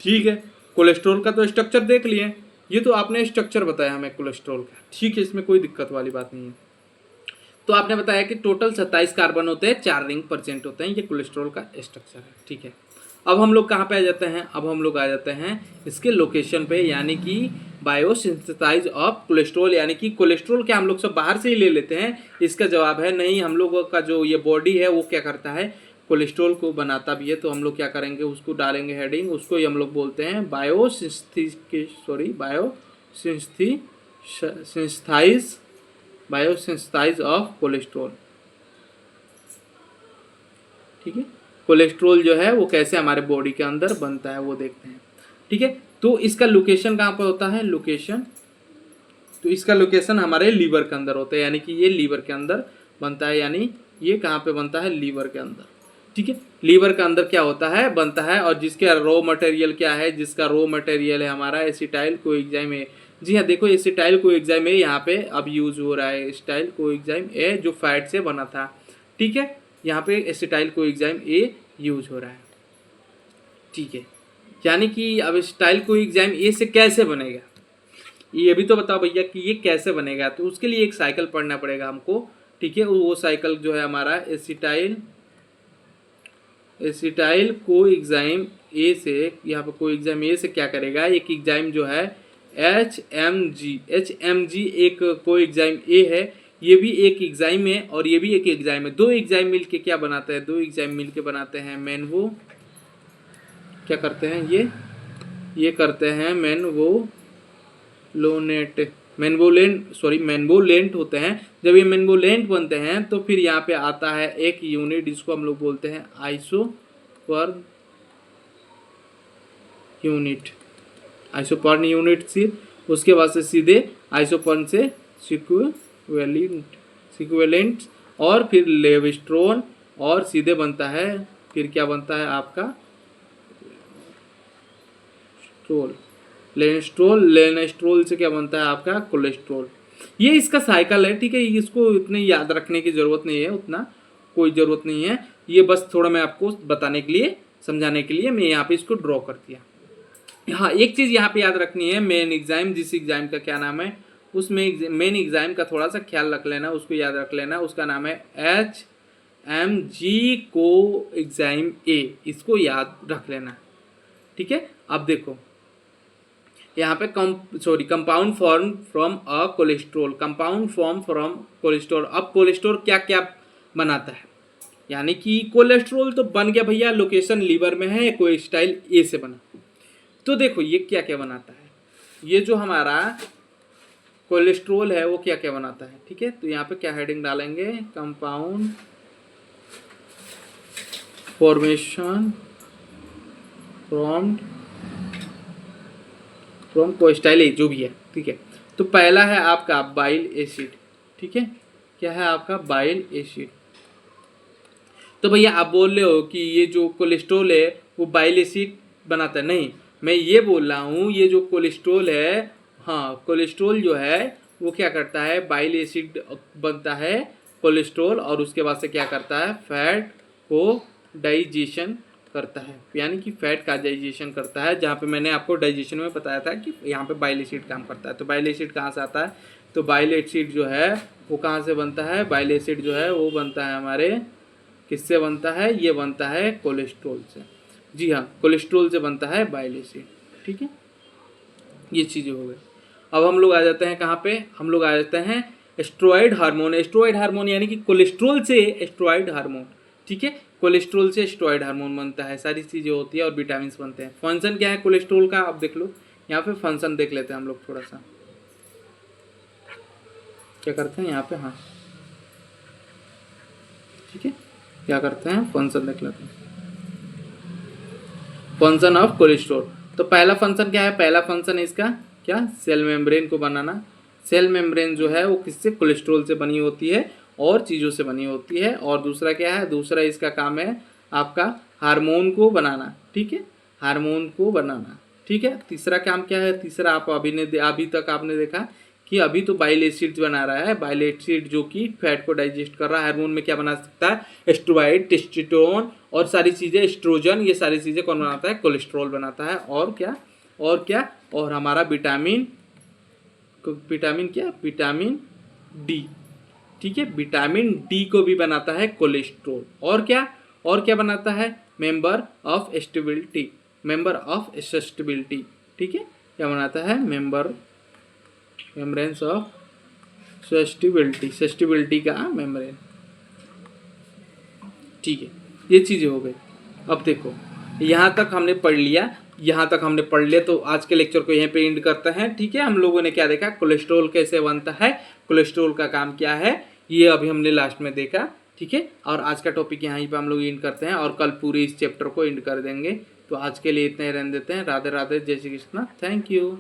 A: ठीक है, कोलेस्ट्रॉल का तो स्ट्रक्चर देख लिए, ये तो आपने स्ट्रक्चर बताया हमें कोलेस्ट्रॉल का। ठीक है, इसमें कोई दिक्कत वाली बात नहीं है। तो आपने बताया कि टोटल 27 कार्बन होते हैं, 4 रिंग परसेंट होते हैं, ये कोलेस्ट्रॉल का स्ट्रक्चर है। ठीक है, अब हम लोग कहाँ पे आ जाते हैं, अब हम लोग आ जाते हैं इसके लोकेशन पे, यानी कि बायोसिंथेसाइज ऑफ कोलेस्ट्रॉल, यानी कि कोलेस्ट्रॉल क्या हम लोग सब बाहर से ही ले लेते हैं? इसका जवाब है नहीं, हम लोगों का जो ये बॉडी है वो क्या करता है, कोलेस्ट्रॉल को बनाता भी है। तो हम लोग क्या करेंगे, उसको डालेंगे हेडिंग, उसको ही हम लोग बोलते हैं बायोसिंथेसाइज ऑफ कोलेस्ट्रॉल। ठीक है, कोलेस्ट्रॉल जो है वो कैसे हमारे बॉडी के अंदर बनता है वो देखते हैं। ठीक है, तो इसका लोकेशन कहाँ पर होता है, लोकेशन, तो इसका लोकेशन हमारे लीवर के अंदर होता है, यानी कि ये लीवर के अंदर बनता है, यानी ये कहाँ पे बनता है, लीवर के अंदर। ठीक है, लीवर के अंदर क्या होता है, बनता है, और जिसके रॉ मटेरियल क्या है, जिसका रॉ मटेरियल है हमारा एसिटाइल कोएंजाइम ए। जी हाँ, देखो एसिटाइल कोएंजाइम ए यहाँ पे अब यूज हो रहा है, एसिटाइल कोएंजाइम ए जो फैट से बना था। ठीक है, यहाँ पे एसिटाइल कोएंजाइम ए यूज हो रहा है। ठीक है, यानी कि अब एसिटाइल कोएंजाइम ए से कैसे बनेगा, ये भी तो बताओ भैया कि ये कैसे बनेगा। तो उसके लिए एक साइकिल पढ़ना पड़ेगा हमको। ठीक है, वो साइकिल जो है हमारा एसिटाइल कोएंजाइम ए से, यहाँ पर कोएंजाइम ए से क्या करेगा, एक एंजाइम जो है HMG एक कोएंजाइम ए है, ये भी एक एंजाइम है और ये भी एक एंजाइम है। दो एंजाइम मिलके क्या बनाते हैं, दो एंजाइम मिलके बनाते हैं मैनवो, क्या करते हैं ये करते हैं मैनवोलेंट होते हैं। जब ये मैनवोलेंट बनते हैं तो फिर यहाँ पे आता है एक यूनिट, जिसको हम लोग बोलते हैं आइसोपर्न यूनिट सी, उसके बाद से सीधे आइसोपर्न से सिक्वेलेंट और फिर लेविस्ट्रोन, और सीधे बनता है, फिर क्या बनता है आपका लेनेस्ट्रोल से क्या बनता है आपका कोलेस्ट्रॉल। ये इसका साइकिल है। ठीक है, इसको इतने याद रखने की जरूरत नहीं है, उतना कोई जरूरत नहीं है, ये बस थोड़ा मैं आपको बताने के लिए, समझाने के लिए मैं यहाँ पे इसको ड्रॉ कर दिया। हाँ, एक चीज यहाँ पे याद रखनी है, मेन एग्जाम, जिस एग्जाम का क्या नाम है, उसमें मेन एग्जाम का थोड़ा सा ख्याल रख लेना, उसको याद रख लेना, उसका नाम है HMG कोएंजाइम ए, इसको याद रख लेना। ठीक है, अब देखो यहाँ पे compound form from a cholesterol, compound form from cholesterol. अब कोलेस्ट्रॉल क्या क्या बनाता है, यानी कि कोलेस्ट्रॉल तो बन गया भैया, लोकेशन लीवर में है, कोलेस्ट्रॉल ए से बना। तो देखो ये क्या क्या बनाता है, ये जो हमारा कोलेस्ट्रॉल है वो क्या क्या बनाता है। ठीक है, तो यहाँ पे क्या हेडिंग डालेंगे, कंपाउंड फॉर्मेशन फ्रॉम कोलेस्ट्रॉल ए, जो भी है। ठीक है, तो पहला है आपका बाइल एसिड। ठीक है, क्या है आपका बाइल एसिड। तो भैया आप बोल रहे हो कि ये जो कोलेस्ट्रॉल है वो बाइल एसिड बनाता है, नहीं, मैं ये बोल रहा हूँ ये जो कोलेस्ट्रॉल है, हाँ कोलेस्ट्रॉल जो है वो क्या करता है, बाइल एसिड बनता है कोलेस्ट्रॉल, और उसके बाद से क्या करता है, फैट को डाइजेशन करता है, यानी कि फैट का डाइजेशन करता है। जहाँ पे मैंने आपको डाइजेशन में बताया था कि यहाँ पे बाइल एसिड काम करता है। तो बाइल एसिड कहाँ से आता है, तो बाइल एसिड जो है वो कहाँ से बनता है, बाइल एसिड जो है वो बनता है हमारे, किससे बनता है, ये बनता है कोलेस्ट्रॉल से। जी हाँ, कोलेस्ट्रॉल से बनता है बाइल एसिड। ठीक है, ये चीज़ें हो गई। अब हम लोग आ जाते हैं कहाँ पे, हम लोग आ जाते हैं स्टेरॉइड हार्मोन। स्टेरॉइड हार्मोन यानी कि कोलेस्ट्रॉल से स्टेरॉइड हार्मोन। ठीक है, कोलेस्ट्रॉल से स्टेरॉइड हार्मोन बनता है, सारी चीज़ें होती है और विटामिन बनते हैं। फंक्शन क्या है कोलेस्ट्रॉल का, अब देख लो यहाँ पे फंक्शन देख लेते हैं हम लोग थोड़ा सा, क्या करते हैं यहाँ पे, हाँ ठीक है, क्या करते हैं फंक्शन देख लेते हैं, फंक्शन ऑफ कोलेस्ट्रॉल। तो पहला फंक्शन क्या है, पहला फंक्शन है इसका क्या, सेल मेम्ब्रेन को बनाना। सेल मेम्ब्रेन जो है वो किससे, कोलेस्ट्रॉल से बनी होती है, और चीज़ों से बनी होती है। और दूसरा क्या है, दूसरा इसका काम है आपका हार्मोन को बनाना, ठीक है, हार्मोन को बनाना, ठीक है। तीसरा काम क्या है, तीसरा आप अभी तक आपने देखा कि अभी तो बाइल एसिड बना रहा है, बाइल एसिड जो कि फैट को डाइजेस्ट कर रहा है। हार्मोन में क्या बना सकता है, एस्ट्रोबाइड, टेस्टोस्टेरोन और सारी चीज़ें, एस्ट्रोजन, ये सारी चीज़ें कौन बनाता है, कोलेस्ट्रॉल बनाता है। और क्या, और क्या, और हमारा विटामिन क्या, विटामिन डी, ठीक है, विटामिन डी को भी बनाता है कोलेस्ट्रॉल। और क्या, और क्या बनाता है, member of stability, member of sustainability, ठीक है, क्या बनाता है, मेम्ब्रेन्स ऑफ सस्टेबिलिटी, सस्टेबिलिटी का मेम्ब्रेन, ठीक है। ये चीज़ें हो गई। अब देखो यहाँ तक हमने पढ़ लिया, यहाँ तक हमने पढ़ लिया, तो आज के लेक्चर को यहीं पे एंड करते हैं, ठीक है। हम लोगों ने क्या देखा, कोलेस्ट्रॉल कैसे बनता है, कोलेस्ट्रॉल का काम क्या है, ये अभी हमने लास्ट में देखा, ठीक है। और आज का टॉपिक यहीं पे हम लोग एंड करते हैं और कल पूरे इस चैप्टर को एंड कर देंगे। तो आज के लिए इतना ही रहने देते हैं। राधे राधे, जय श्री कृष्णा, थैंक यू।